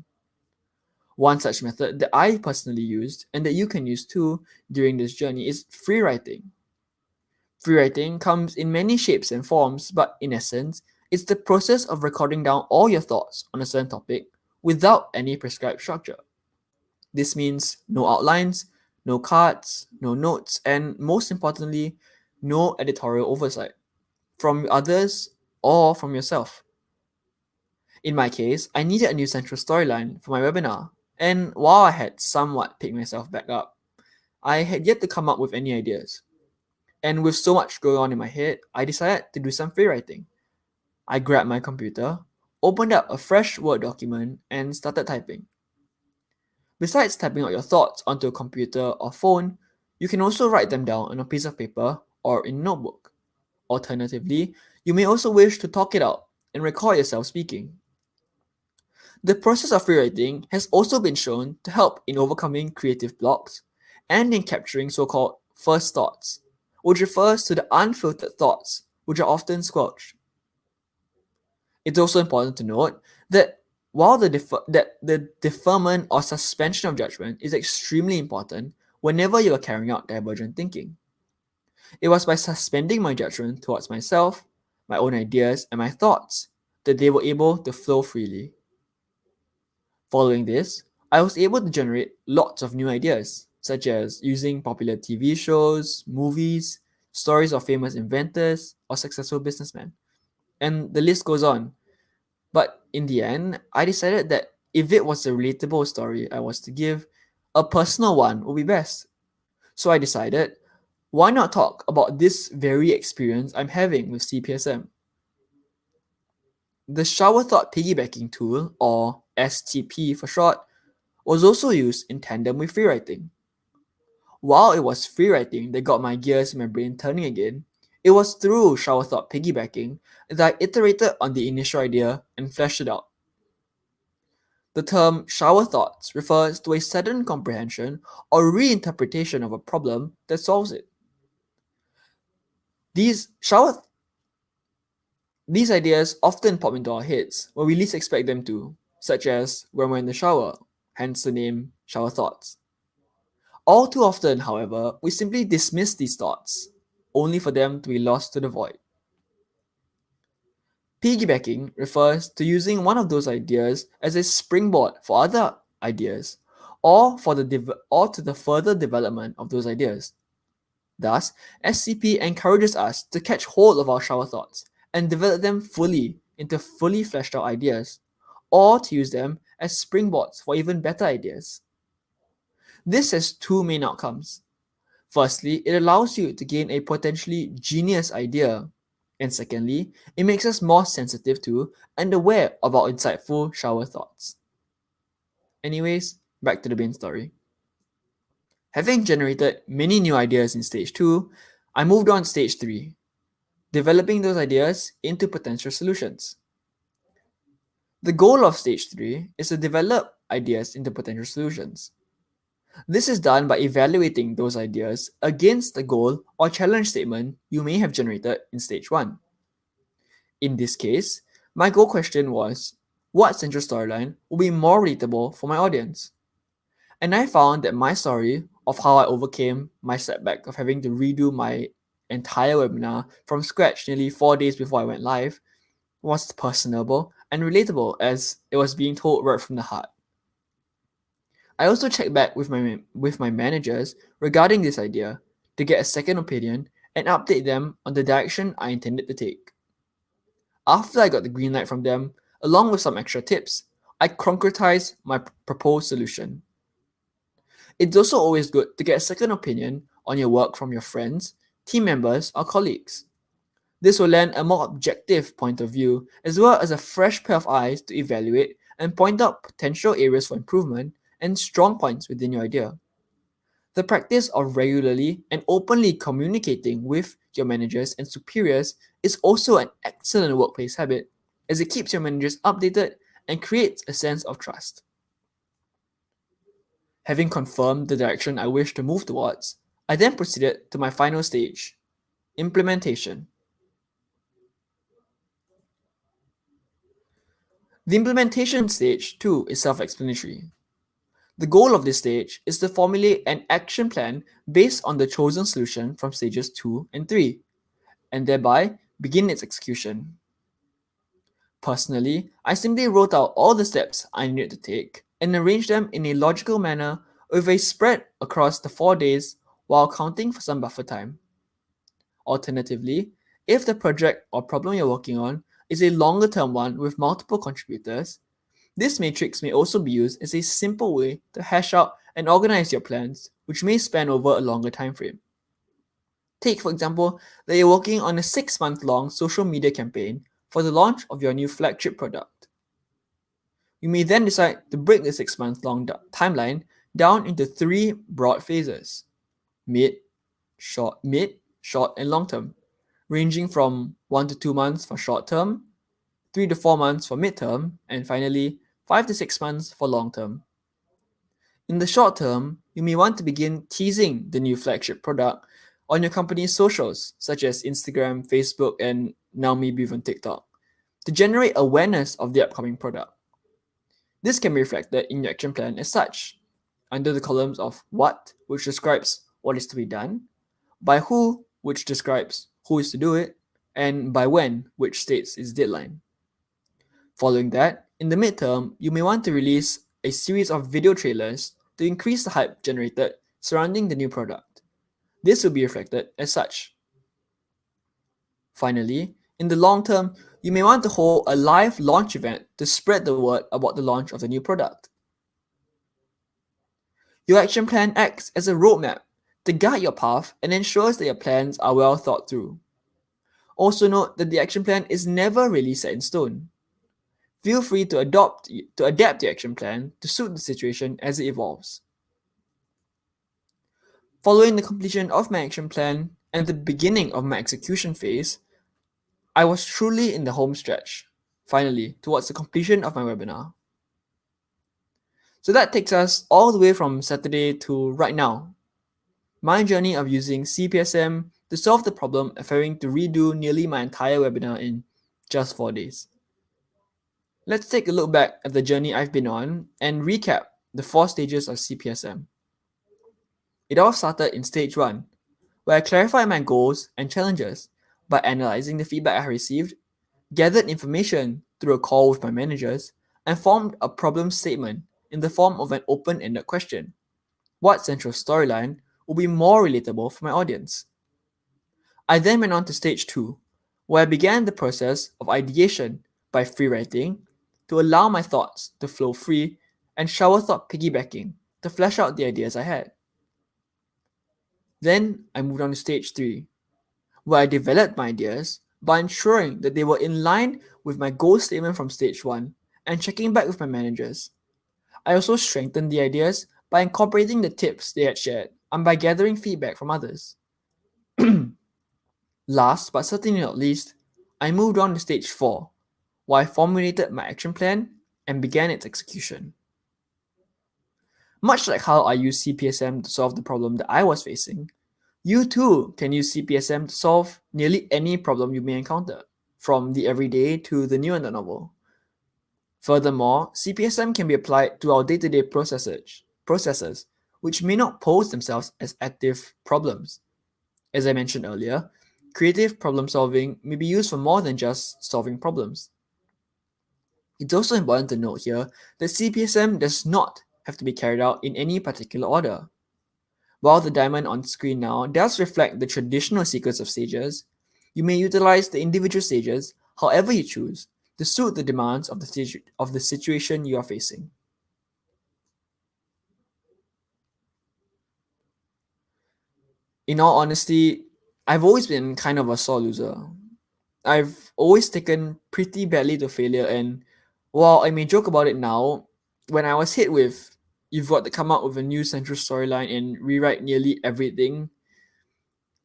One such method that I personally used and that you can use too during this journey is free writing. Free writing comes in many shapes and forms, but in essence, it's the process of recording down all your thoughts on a certain topic without any prescribed structure. This means no outlines, no cards, no notes, and most importantly, no editorial oversight from others or from yourself. In my case, I needed a new central storyline for my webinar, and while I had somewhat picked myself back up, I had yet to come up with any ideas. And with so much going on in my head, I decided to do some free writing. I grabbed my computer, opened up a fresh Word document, and started typing. Besides typing out your thoughts onto a computer or phone, you can also write them down on a piece of paper or in a notebook. Alternatively, you may also wish to talk it out and record yourself speaking. The process of free writing has also been shown to help in overcoming creative blocks and in capturing so-called first thoughts, which refers to the unfiltered thoughts which are often squelched. It's also important to note that while the deferment or suspension of judgment is extremely important whenever you are carrying out divergent thinking, it was by suspending my judgment towards myself, my own ideas, and my thoughts that they were able to flow freely. Following this, I was able to generate lots of new ideas, such as using popular TV shows, movies, stories of famous inventors, or successful businessmen. And the list goes on. But in the end, I decided that if it was a relatable story I was to give, a personal one would be best. So I decided, why not talk about this very experience I'm having with CPSM? The shower thought piggybacking tool, or STP for short, was also used in tandem with free writing. While it was free writing that got my gears in my brain turning again, it was through shower thought piggybacking that I iterated on the initial idea and fleshed it out. The term shower thoughts refers to a sudden comprehension or reinterpretation of a problem that solves it. These shower These ideas often pop into our heads when we least expect them to, such as when we're in the shower, hence the name shower thoughts. All too often, however, we simply dismiss these thoughts, only for them to be lost to the void. Piggybacking refers to using one of those ideas as a springboard for other ideas, or or to the further development of those ideas. Thus, SCP encourages us to catch hold of our shower thoughts and develop them fully into fully fleshed out ideas, or to use them as springboards for even better ideas. This has two main outcomes. Firstly, it allows you to gain a potentially genius idea, and secondly, it makes us more sensitive to and aware of our insightful shower thoughts. Anyways, back to the main story. Having generated many new ideas in stage 2, I moved on to stage 3, developing those ideas into potential solutions. The goal of stage 3 is to develop ideas into potential solutions. This is done by evaluating those ideas against the goal or challenge statement you may have generated in stage 1. In this case, my goal question was, what central storyline will be more relatable for my audience? And I found that my story of how I overcame my setback of having to redo my entire webinar from scratch nearly 4 days before I went live was personable and relatable as it was being told right from the heart. I also checked back with my managers regarding this idea to get a second opinion and update them on the direction I intended to take. After I got the green light from them, along with some extra tips, I concretized my proposed solution. It's also always good to get a second opinion on your work from your friends, team members, or colleagues. This will lend a more objective point of view as well as a fresh pair of eyes to evaluate and point out potential areas for improvement and strong points within your idea. The practice of regularly and openly communicating with your managers and superiors is also an excellent workplace habit as it keeps your managers updated and creates a sense of trust. Having confirmed the direction I wish to move towards, I then proceeded to my final stage, implementation. The implementation stage, too, is self-explanatory. The goal of this stage is to formulate an action plan based on the chosen solution from stages 2 and 3, and thereby begin its execution. Personally, I simply wrote out all the steps I needed to take and arranged them in a logical manner with a spread across the 4 days while accounting for some buffer time. Alternatively, if the project or problem you're working on is a longer term one with multiple contributors, this matrix may also be used as a simple way to hash out and organize your plans, which may span over a longer time frame. Take, for example, that you're working on a 6-month-long social media campaign for the launch of your new flagship product. You may then decide to break the 6-month-long timeline down into 3 broad phases: mid, short, and long term, ranging from 1 to 2 months for short term, 3 to 4 months for midterm, and finally 5 to 6 months for long term. In the short term, you may want to begin teasing the new flagship product on your company's socials, such as Instagram, Facebook, and now maybe even TikTok, to generate awareness of the upcoming product. This can be reflected in your action plan as such, under the columns of what, which describes what is to be done, by who, which describes who is to do it, and by when, which states its deadline. Following that, in the midterm, you may want to release a series of video trailers to increase the hype generated surrounding the new product. This will be reflected as such. Finally, in the long term, you may want to hold a live launch event to spread the word about the launch of the new product. Your action plan acts as a roadmap to guide your path and ensures that your plans are well thought through. Also note that the action plan is never really set in stone. Feel free to adapt the action plan to suit the situation as it evolves. Following the completion of my action plan and the beginning of my execution phase, I was truly in the home stretch, finally, towards the completion of my webinar. So that takes us all the way from Saturday to right now. My journey of using CPSM to solve the problem of having to redo nearly my entire webinar in just 4 days. Let's take a look back at the journey I've been on and recap the 4 stages of CPSM. It all started in stage 1, where I clarified my goals and challenges by analyzing the feedback I received, gathered information through a call with my managers, and formed a problem statement in the form of an open-ended question. What central storyline will be more relatable for my audience? I then went on to stage 2, where I began the process of ideation by free writing to allow my thoughts to flow free and shower thought piggybacking to flesh out the ideas I had. Then I moved on to stage 3, where I developed my ideas by ensuring that they were in line with my goal statement from stage 1 and checking back with my managers. I also strengthened the ideas by incorporating the tips they had shared and by gathering feedback from others. Last but certainly not least, I moved on to stage 4, where I formulated my action plan and began its execution. Much like how I used CPSM to solve the problem that I was facing, you too can use CPSM to solve nearly any problem you may encounter, from the everyday to the new and the novel. Furthermore, CPSM can be applied to our day-to-day processes, which may not pose themselves as active problems. As I mentioned earlier, creative problem solving may be used for more than just solving problems. It's also important to note here that CPSM does not have to be carried out in any particular order. While the diamond on screen now does reflect the traditional sequence of stages, you may utilize the individual stages however you choose to suit the demands of the situation you are facing. In all honesty, I've always been kind of a sore loser. I've always taken pretty badly to failure, and while I may joke about it now, when I was hit with you've got to come up with a new central storyline and rewrite nearly everything,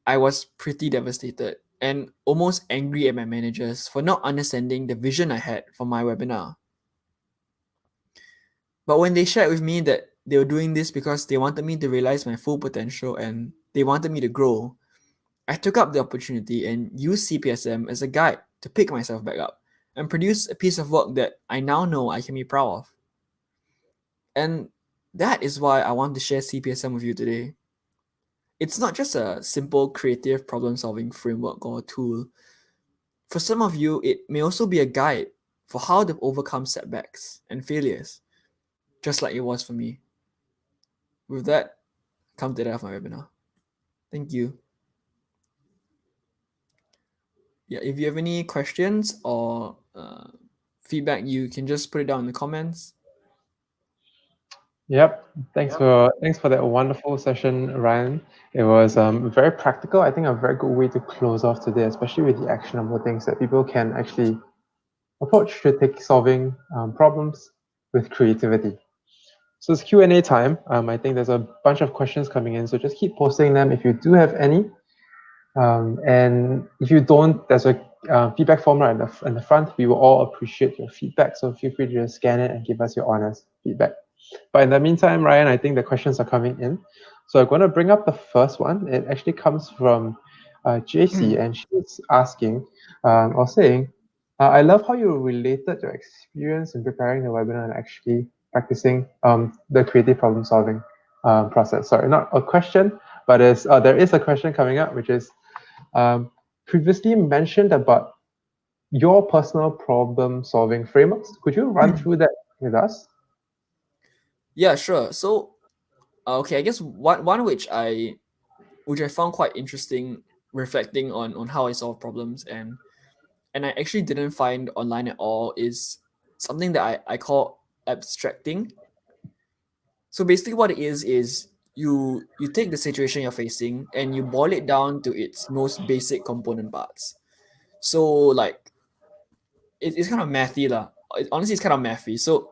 I was pretty devastated and almost angry at my managers for not understanding the vision I had for my webinar. But when they shared with me that they were doing this because they wanted me to realize my full potential and they wanted me to grow, I took up the opportunity and used CPSM as a guide to pick myself back up and produce a piece of work that I now know I can be proud of. And that is why I want to share CPSM with you today. It's not just a simple creative problem-solving framework or tool. For some of you, it may also be a guide for how to overcome setbacks and failures, just like it was for me. With that, come to the end of my webinar. Thank you. Yeah, if you have any questions or feedback, you can just put it down in the comments. Yep. Thanks for that wonderful session, Ryan. It was very practical. I think a very good way to close off today, especially with the actionable things that people can actually approach to take solving problems with creativity. So it's Q&A time. I think there's a bunch of questions coming in, so just keep posting them if you do have any. And if you don't, there's a feedback form right in the front. We will all appreciate your feedback. So feel free to just scan it and give us your honest feedback. But in the meantime, Ryan, I think the questions are coming in. So I'm going to bring up the first one. It actually comes from JC, and she's asking or saying, I love how you related your experience in preparing the webinar and actually practicing the creative problem solving process. Sorry, not a question, but there is a question coming up, which is previously mentioned about your personal problem solving frameworks. Could you run through that with us? Yeah, sure. So, okay, I guess one which I found quite interesting, reflecting on how I solve problems, and I actually didn't find online at all, is something that I call abstracting. So basically, what it is you take the situation you're facing and you boil it down to its most basic component parts. So like it's kind of mathy lah. Honestly, it's kind of mathy. So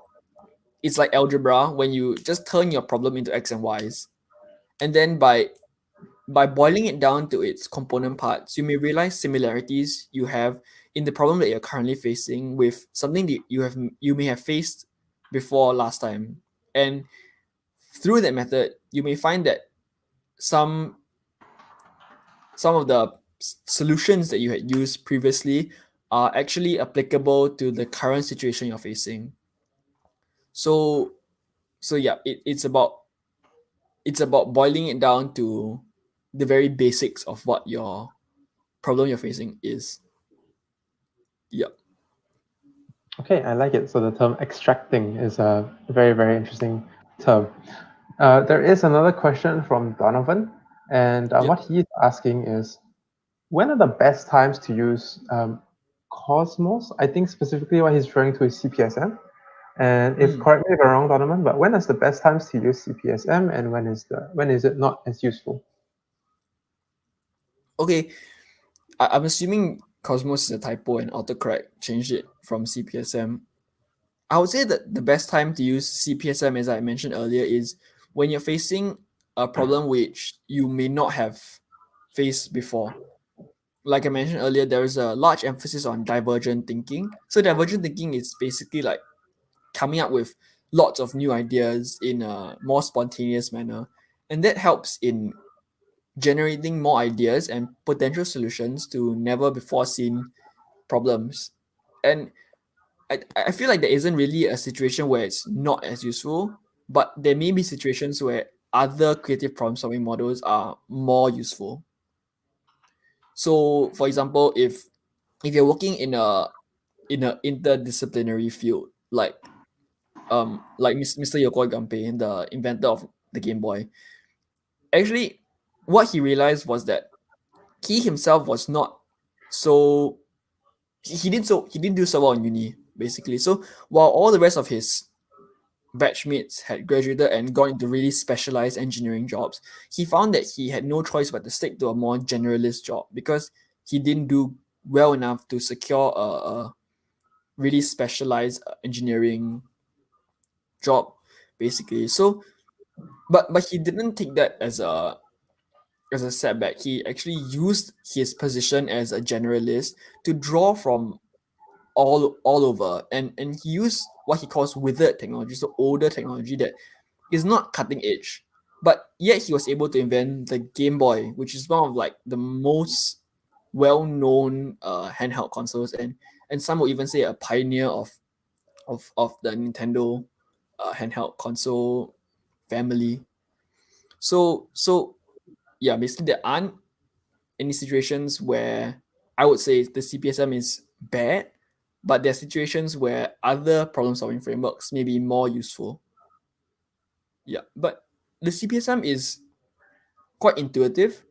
it's like algebra when you just turn your problem into x and y's, and then by boiling it down to its component parts, you may realize similarities you have in the problem that you're currently facing with something that you may have faced before last time. And through that method, you may find that some some of the solutions that you had used previously are actually applicable to the current situation you're facing. So yeah, it's about boiling it down to the very basics of what your problem you're facing is. Yeah. Okay, I like it. So the term extracting is a very, very interesting term. There is another question from Donovan, and Yeah. what he's asking is, when are the best times to use Cosmos? I think specifically what he's referring to is CPSM. And if Mm. correct me if I'm wrong, Donovan, but when is the best times to use CPSM, and when is it not as useful? Okay. I'm assuming Cosmos is a typo and autocorrect changed it from CPSM. I would say that the best time to use CPSM, as I mentioned earlier, is when you're facing a problem which you may not have faced before. Like I mentioned earlier, there is a large emphasis on divergent thinking. So divergent thinking is basically like coming up with lots of new ideas in a more spontaneous manner. And that helps in generating more ideas and potential solutions to never before seen problems. And I feel like there isn't really a situation where it's not as useful, but there may be situations where other creative problem solving models are more useful. So, for example, if you're working in a interdisciplinary field, like Mr. Yoko Gampe, the inventor of the Game Boy, actually, what he realized was that he himself was not so he didn't do so well in uni basically. So while all the rest of his batchmates had graduated and gone into really specialized engineering jobs, he found that he had no choice but to stick to a more generalist job because he didn't do well enough to secure a really specialized engineering job, basically. So, but he didn't take that as a setback. He actually used his position as a generalist to draw from all over, and he used what he calls withered technology, so older technology that is not cutting edge, but yet he was able to invent the Game Boy, which is one of like the most well-known handheld consoles, and some would even say a pioneer of the Nintendo handheld console family. So yeah, basically there aren't any situations where I would say the CPSM is bad, but there are situations where other problem solving frameworks may be more useful. Yeah, but the CPSM is quite intuitive,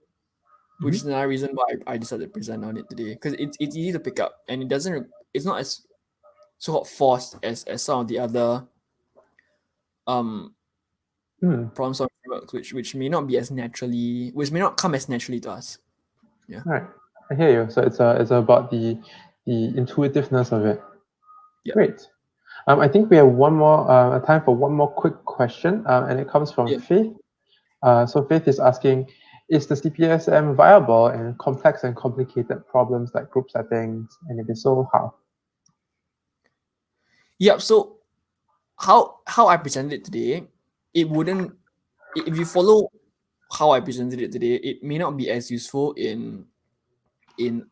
which is Mhm. another reason why I decided to present on it today, because it's easy to pick up and it's not as so forced as some of the other um Hmm. problem solving frameworks, which may not be as naturally, which may not come as naturally to us. Yeah. All right, I hear you. So it's about the intuitiveness of it. Yeah. Great. I think we have one more time for one more quick question, and it comes from Yeah. Faith. So Faith is asking, is the CPSM viable in complex and complicated problems like group settings? And if so, how? Yep. So how I presented it today, it wouldn't if you follow how I presented it today, it may not be as useful in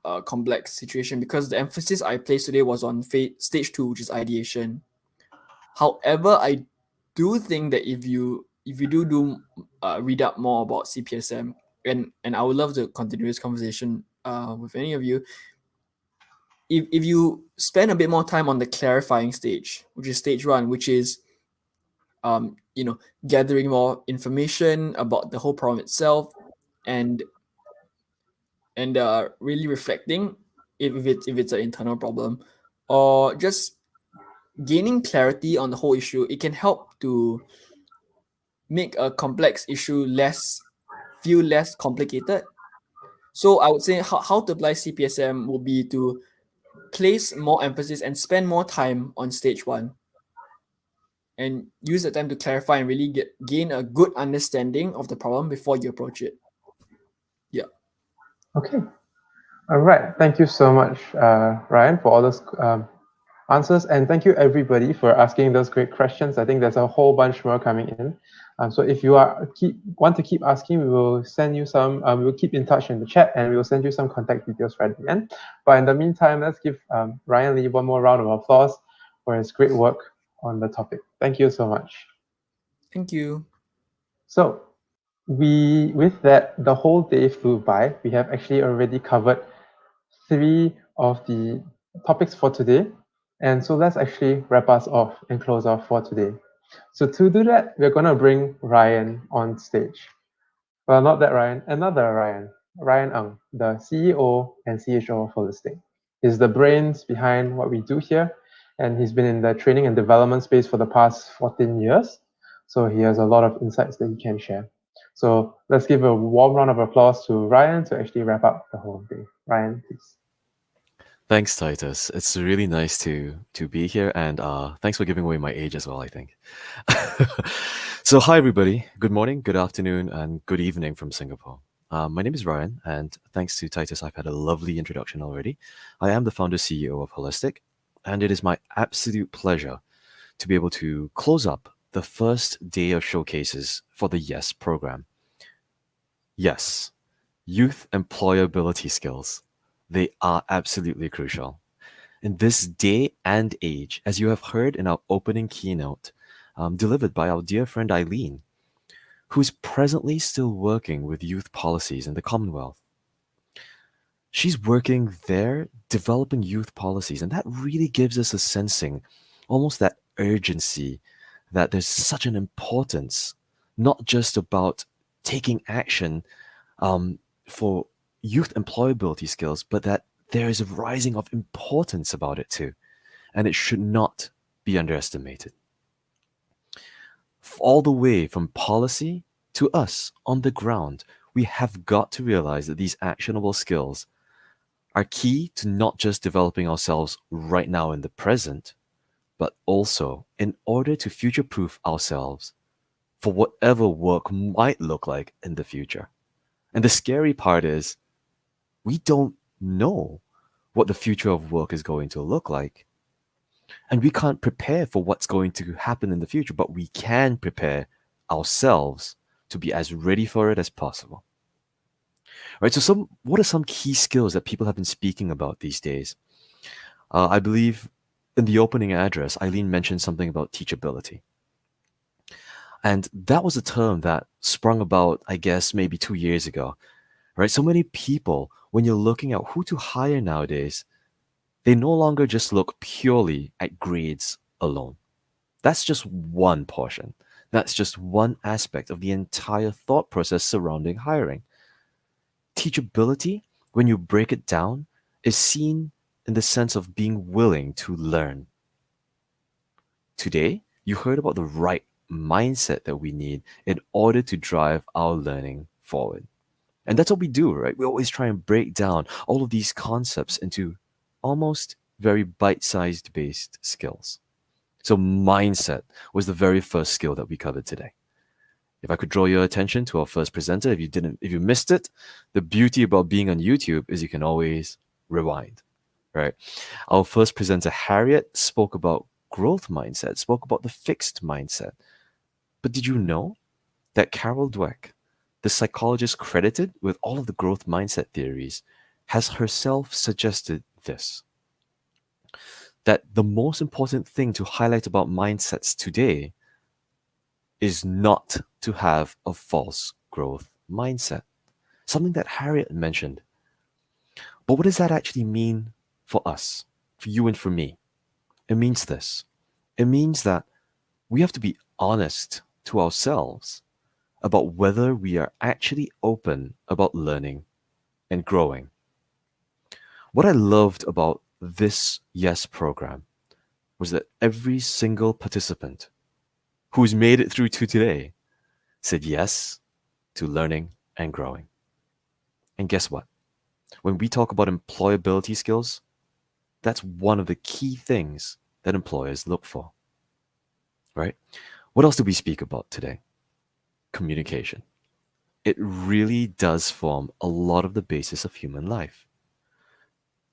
a complex situation because the emphasis I placed today was on stage two, which is ideation. However, I do think that if you do read up more about CPSM, and I would love to continue this conversation with any of you. If you spend a bit more time on the clarifying stage, which is stage one, which is gathering more information about the whole problem itself, and really reflecting if it's an internal problem, or just gaining clarity on the whole issue, it can help to make a complex issue less complicated. So I would say how to apply CPSM will be to place more emphasis and spend more time on stage one and use the time to clarify and really gain a good understanding of the problem before you approach it. Yeah. Okay. All right. Thank you so much, Ryan, for all those answers. And thank you, everybody, for asking those great questions. I think there's a whole bunch more coming in. So if you want to keep asking, we will send you some, we'll keep in touch in the chat and we will send you some contact details right at the end. But in the meantime, let's give Ryan Lee one more round of applause for his great work on the topic. Thank you so much. Thank you. So with that, the whole day flew by. We have actually already covered 3 of the topics for today. And so let's actually wrap us off and close off for today. So to do that, we're going to bring Ryan on stage. Well, not that Ryan, another Ryan, Ryan Ng, the CEO and CHO of Holistic. He's the brains behind what we do here, and he's been in the training and development space for the past 14 years. So he has a lot of insights that he can share. So let's give a warm round of applause to Ryan to actually wrap up the whole day. Ryan, please. Thanks, Titus. It's really nice to be here, and thanks for giving away my age as well, I think. So, hi everybody. Good morning, good afternoon, and good evening from Singapore. My name is Ryan, and thanks to Titus, I've had a lovely introduction already. I am the founder CEO of Holistic, and it is my absolute pleasure to be able to close up the first day of showcases for the YES program. Yes, youth employability skills. They are absolutely crucial. In this day and age, as you have heard in our opening keynote, delivered by our dear friend Eileen, who's presently still working with youth policies in the Commonwealth. She's working there, developing youth policies, and that really gives us a sensing, almost that urgency, that there's such an importance, not just about taking action for youth employability skills, but that there is a rising of importance about it too, and it should not be underestimated. All the way from policy to us on the ground, we have got to realize that these actionable skills are key to not just developing ourselves right now in the present, but also in order to future-proof ourselves for whatever work might look like in the future. And the scary part is, we don't know what the future of work is going to look like. And we can't prepare for what's going to happen in the future, but we can prepare ourselves to be as ready for it as possible. Right, so what are some key skills that people have been speaking about these days? I believe in the opening address, Eileen mentioned something about teachability. And that was a term that sprung about, I guess, maybe 2 years ago. Right, so many people, when you're looking at who to hire nowadays, they no longer just look purely at grades alone. That's just one portion. That's just one aspect of the entire thought process surrounding hiring. Teachability, when you break it down, is seen in the sense of being willing to learn. Today, you heard about the right mindset that we need in order to drive our learning forward. And that's what we do, right? We always try and break down all of these concepts into almost very bite-sized based skills. So mindset was the very first skill that we covered today. If I could draw your attention to our first presenter, if you missed it, the beauty about being on YouTube is you can always rewind, right? Our first presenter, Harriet, spoke about growth mindset, spoke about the fixed mindset. But did you know that Carol Dweck, the psychologist credited with all of the growth mindset theories, has herself suggested this, that the most important thing to highlight about mindsets today is not to have a false growth mindset. Something that Harriet mentioned. But what does that actually mean for us, for you and for me? It means this. It means that we have to be honest to ourselves about whether we are actually open about learning and growing. What I loved about this Yes program was that every single participant who's made it through to today said yes to learning and growing. And guess what? When we talk about employability skills, that's one of the key things that employers look for, right? What else did we speak about today? Communication. It really does form a lot of the basis of human life.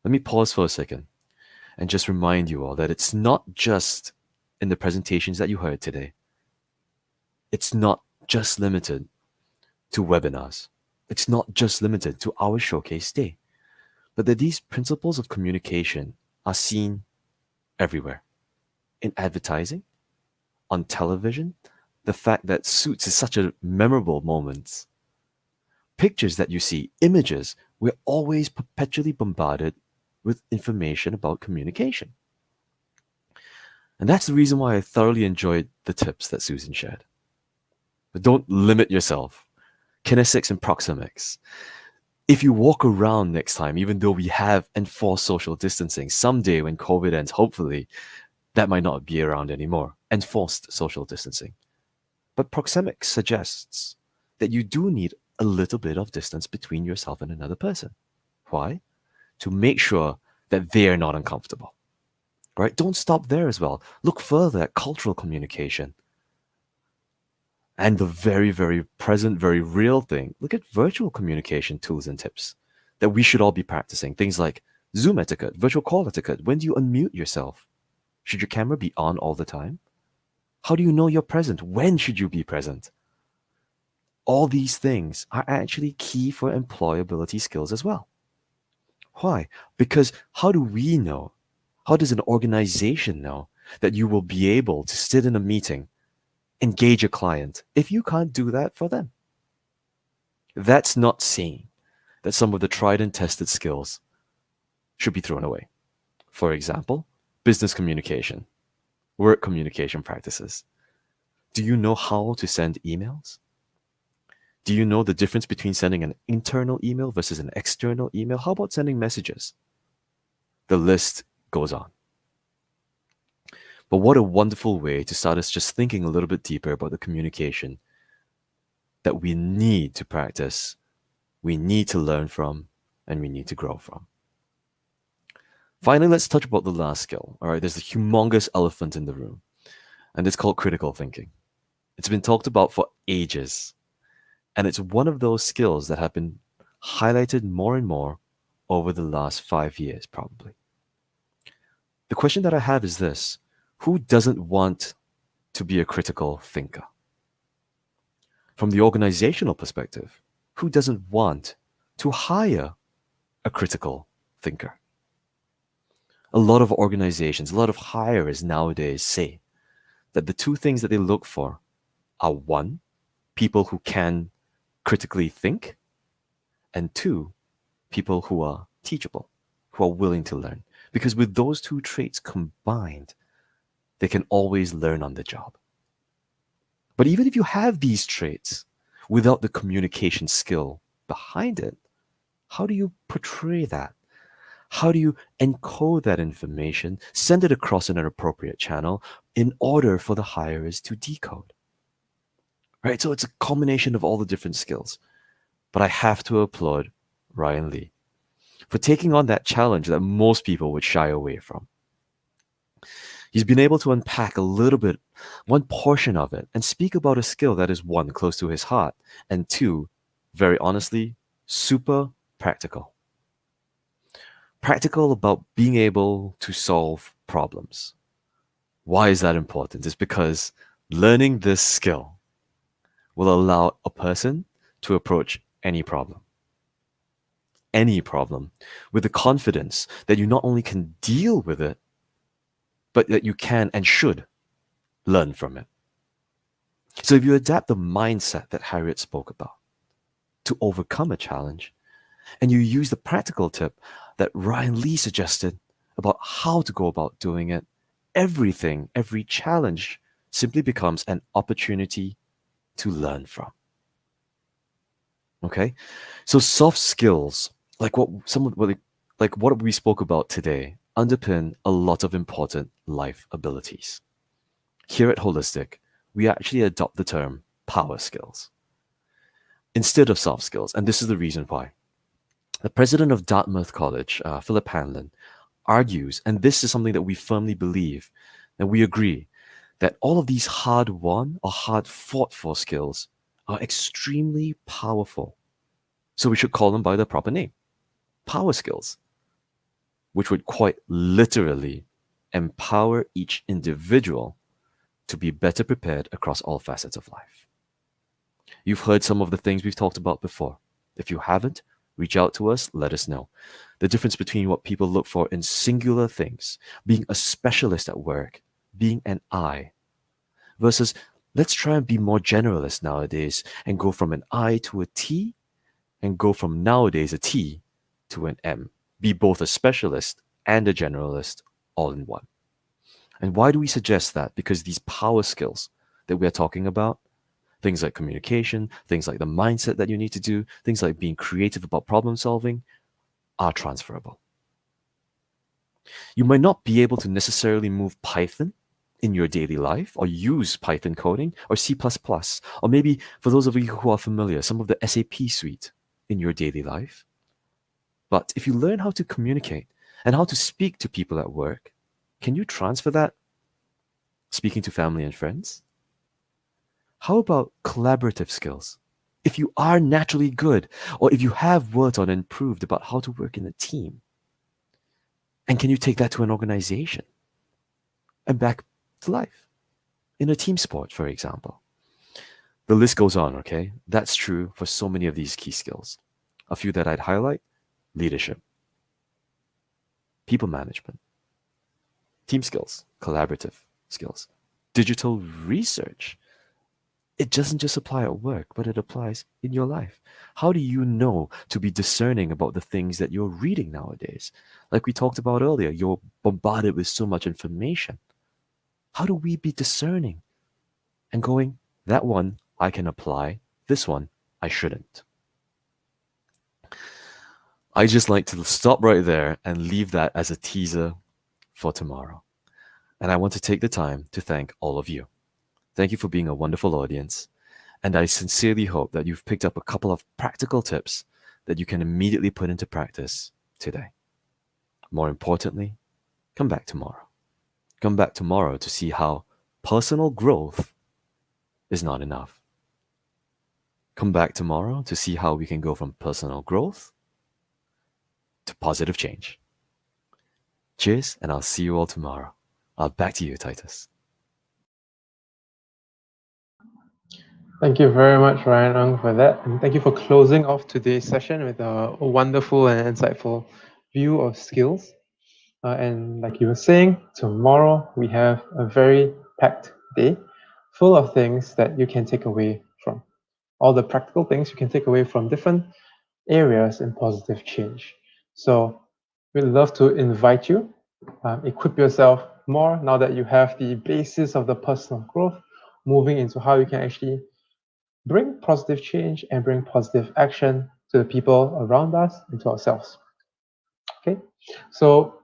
Let me pause for a second and just remind you all that it's not just in the presentations that you heard today. It's not just limited to webinars. It's not just limited to our showcase day, but that these principles of communication are seen everywhere. In advertising, on television, the fact that Suits is such a memorable moment. Pictures that you see, images, we're always perpetually bombarded with information about communication. And that's the reason why I thoroughly enjoyed the tips that Susan shared. But don't limit yourself. Kinesics and proxemics. If you walk around next time, even though we have enforced social distancing, someday when COVID ends, hopefully, that might not be around anymore. Enforced social distancing. But proxemics suggests that you do need a little bit of distance between yourself and another person. Why? To make sure that they are not uncomfortable. Right? Don't stop there as well. Look further at cultural communication. And the very, very present, very real thing, look at virtual communication tools and tips that we should all be practicing. Things like Zoom etiquette, virtual call etiquette. When do you unmute yourself? Should your camera be on all the time? How do you know you're present? When should you be present? All these things are actually key for employability skills as well. Why? Because how do we know? How does an organization know that you will be able to sit in a meeting, engage a client, if you can't do that for them? That's not saying that some of the tried and tested skills should be thrown away. For example, business communication, work communication practices. Do you know how to send emails? Do you know the difference between sending an internal email versus an external email? How about sending messages? The list goes on. But what a wonderful way to start us just thinking a little bit deeper about the communication that we need to practice, we need to learn from, and we need to grow from. Finally, let's touch about the last skill. All right, there's a humongous elephant in the room, and it's called critical thinking. It's been talked about for ages, and it's one of those skills that have been highlighted more and more over the last 5 years, probably. The question that I have is this: who doesn't want to be a critical thinker? From the organizational perspective, who doesn't want to hire a critical thinker? A lot of organizations, a lot of hirers nowadays say that the two things that they look for are one, people who can critically think, and two, people who are teachable, who are willing to learn. Because with those two traits combined, they can always learn on the job. But even if you have these traits without the communication skill behind it, how do you portray that? How do you encode that information, send it across in an appropriate channel in order for the hirers to decode? Right? So it's a combination of all the different skills. But I have to applaud Ryan Lee for taking on that challenge that most people would shy away from. He's been able to unpack a little bit, one portion of it, and speak about a skill that is one, close to his heart, and two, very honestly, super practical. Practical about being able to solve problems. Why is that important? It's because learning this skill will allow a person to approach any problem, with the confidence that you not only can deal with it, but that you can and should learn from it. So if you adapt the mindset that Harriet spoke about to overcome a challenge, and you use the practical tip that Ryan Lee suggested about how to go about doing it, everything, every challenge simply becomes an opportunity to learn from. Okay? So soft skills, like what we spoke about today, underpin a lot of important life abilities. Here at Holistic, we actually adopt the term power skills instead of soft skills, and this is the reason why. The president of Dartmouth College, Philip Hanlon, argues, and this is something that we firmly believe, and we agree, that all of these hard won or hard fought for skills are extremely powerful. So we should call them by the proper name, power skills, which would quite literally empower each individual to be better prepared across all facets of life. You've heard some of the things we've talked about before. If you haven't, reach out to us, let us know. The difference between what people look for in singular things, being a specialist at work, being an I, versus let's try and be more generalist nowadays and go from an I to a T, and go from nowadays a T to an M. Be both a specialist and a generalist all in one. And why do we suggest that? Because these power skills that we're talking about, things like communication, things like the mindset that you need to do, things like being creative about problem solving, are transferable. You might not be able to necessarily move Python in your daily life or use Python coding or C++, or maybe for those of you who are familiar, some of the SAP suite in your daily life. But if you learn how to communicate and how to speak to people at work, can you transfer that speaking to family and friends? How about collaborative skills? If you are naturally good, or if you have worked on and improved about how to work in a team, and can you take that to an organization and back to life in a team sport, for example? The list goes on, okay? That's true for so many of these key skills. A few that I'd highlight: leadership, people management, team skills, collaborative skills, digital research. It doesn't just apply at work, but it applies in your life. How do you know to be discerning about the things that you're reading nowadays? Like we talked about earlier, you're bombarded with so much information. How do we be discerning and going, that one I can apply, this one I shouldn't? I just like to stop right there and leave that as a teaser for tomorrow. And I want to take the time to thank all of you. Thank you for being a wonderful audience. And I sincerely hope that you've picked up a couple of practical tips that you can immediately put into practice today. More importantly, come back tomorrow. Come back tomorrow to see how personal growth is not enough. Come back tomorrow to see how we can go from personal growth to positive change. Cheers, and I'll see you all tomorrow. Back to you, Titus. Thank you very much, Ryan Ng, for that. And thank you for closing off today's session with a wonderful and insightful view of skills. And like you were saying, tomorrow we have a very packed day full of things that you can take away from. All the practical things you can take away from different areas in positive change. So we'd love to invite you, equip yourself more now that you have the basis of the personal growth, moving into how you can actually bring positive change and bring positive action to the people around us and to ourselves. Okay, so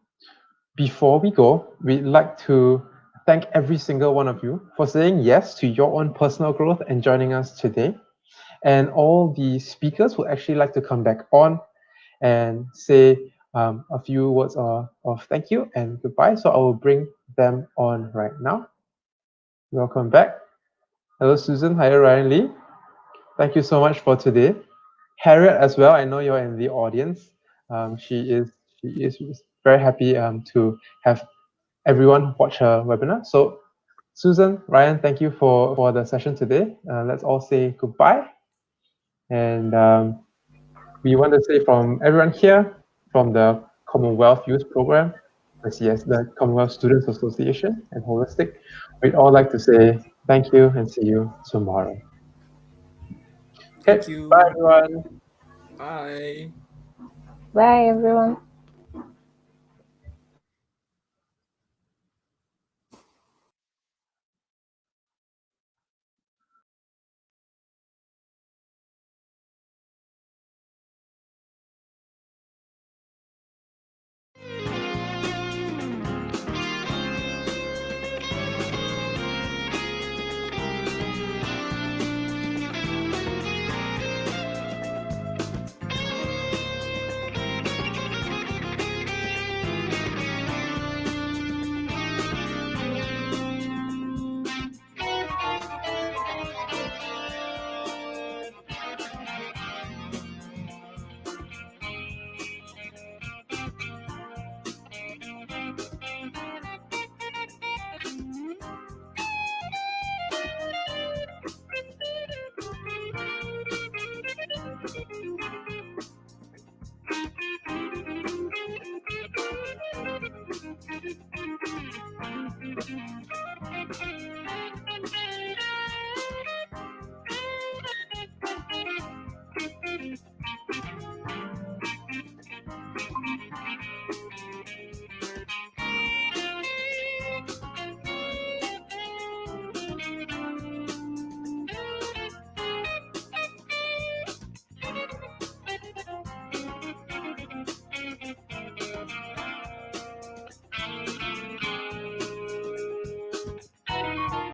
before we go, we'd like to thank every single one of you for saying yes to your own personal growth and joining us today. And all the speakers would actually like to come back on and say a few words of thank you and goodbye. So I will bring them on right now. Welcome back. Hello, Susan. Hi, Ryan Lee. Thank you so much for today. Harriet as well. I know you're in the audience. She is very happy to have everyone watch her webinar. So, Susan, Ryan, thank you for the session today. Let's all say goodbye. And we want to say from everyone here, from the Commonwealth Youth Programme, the Commonwealth Students Association, and Holistic, we'd all like to say thank you and see you tomorrow. Okay, Thank you. bye everyone. Bye. Bye, everyone.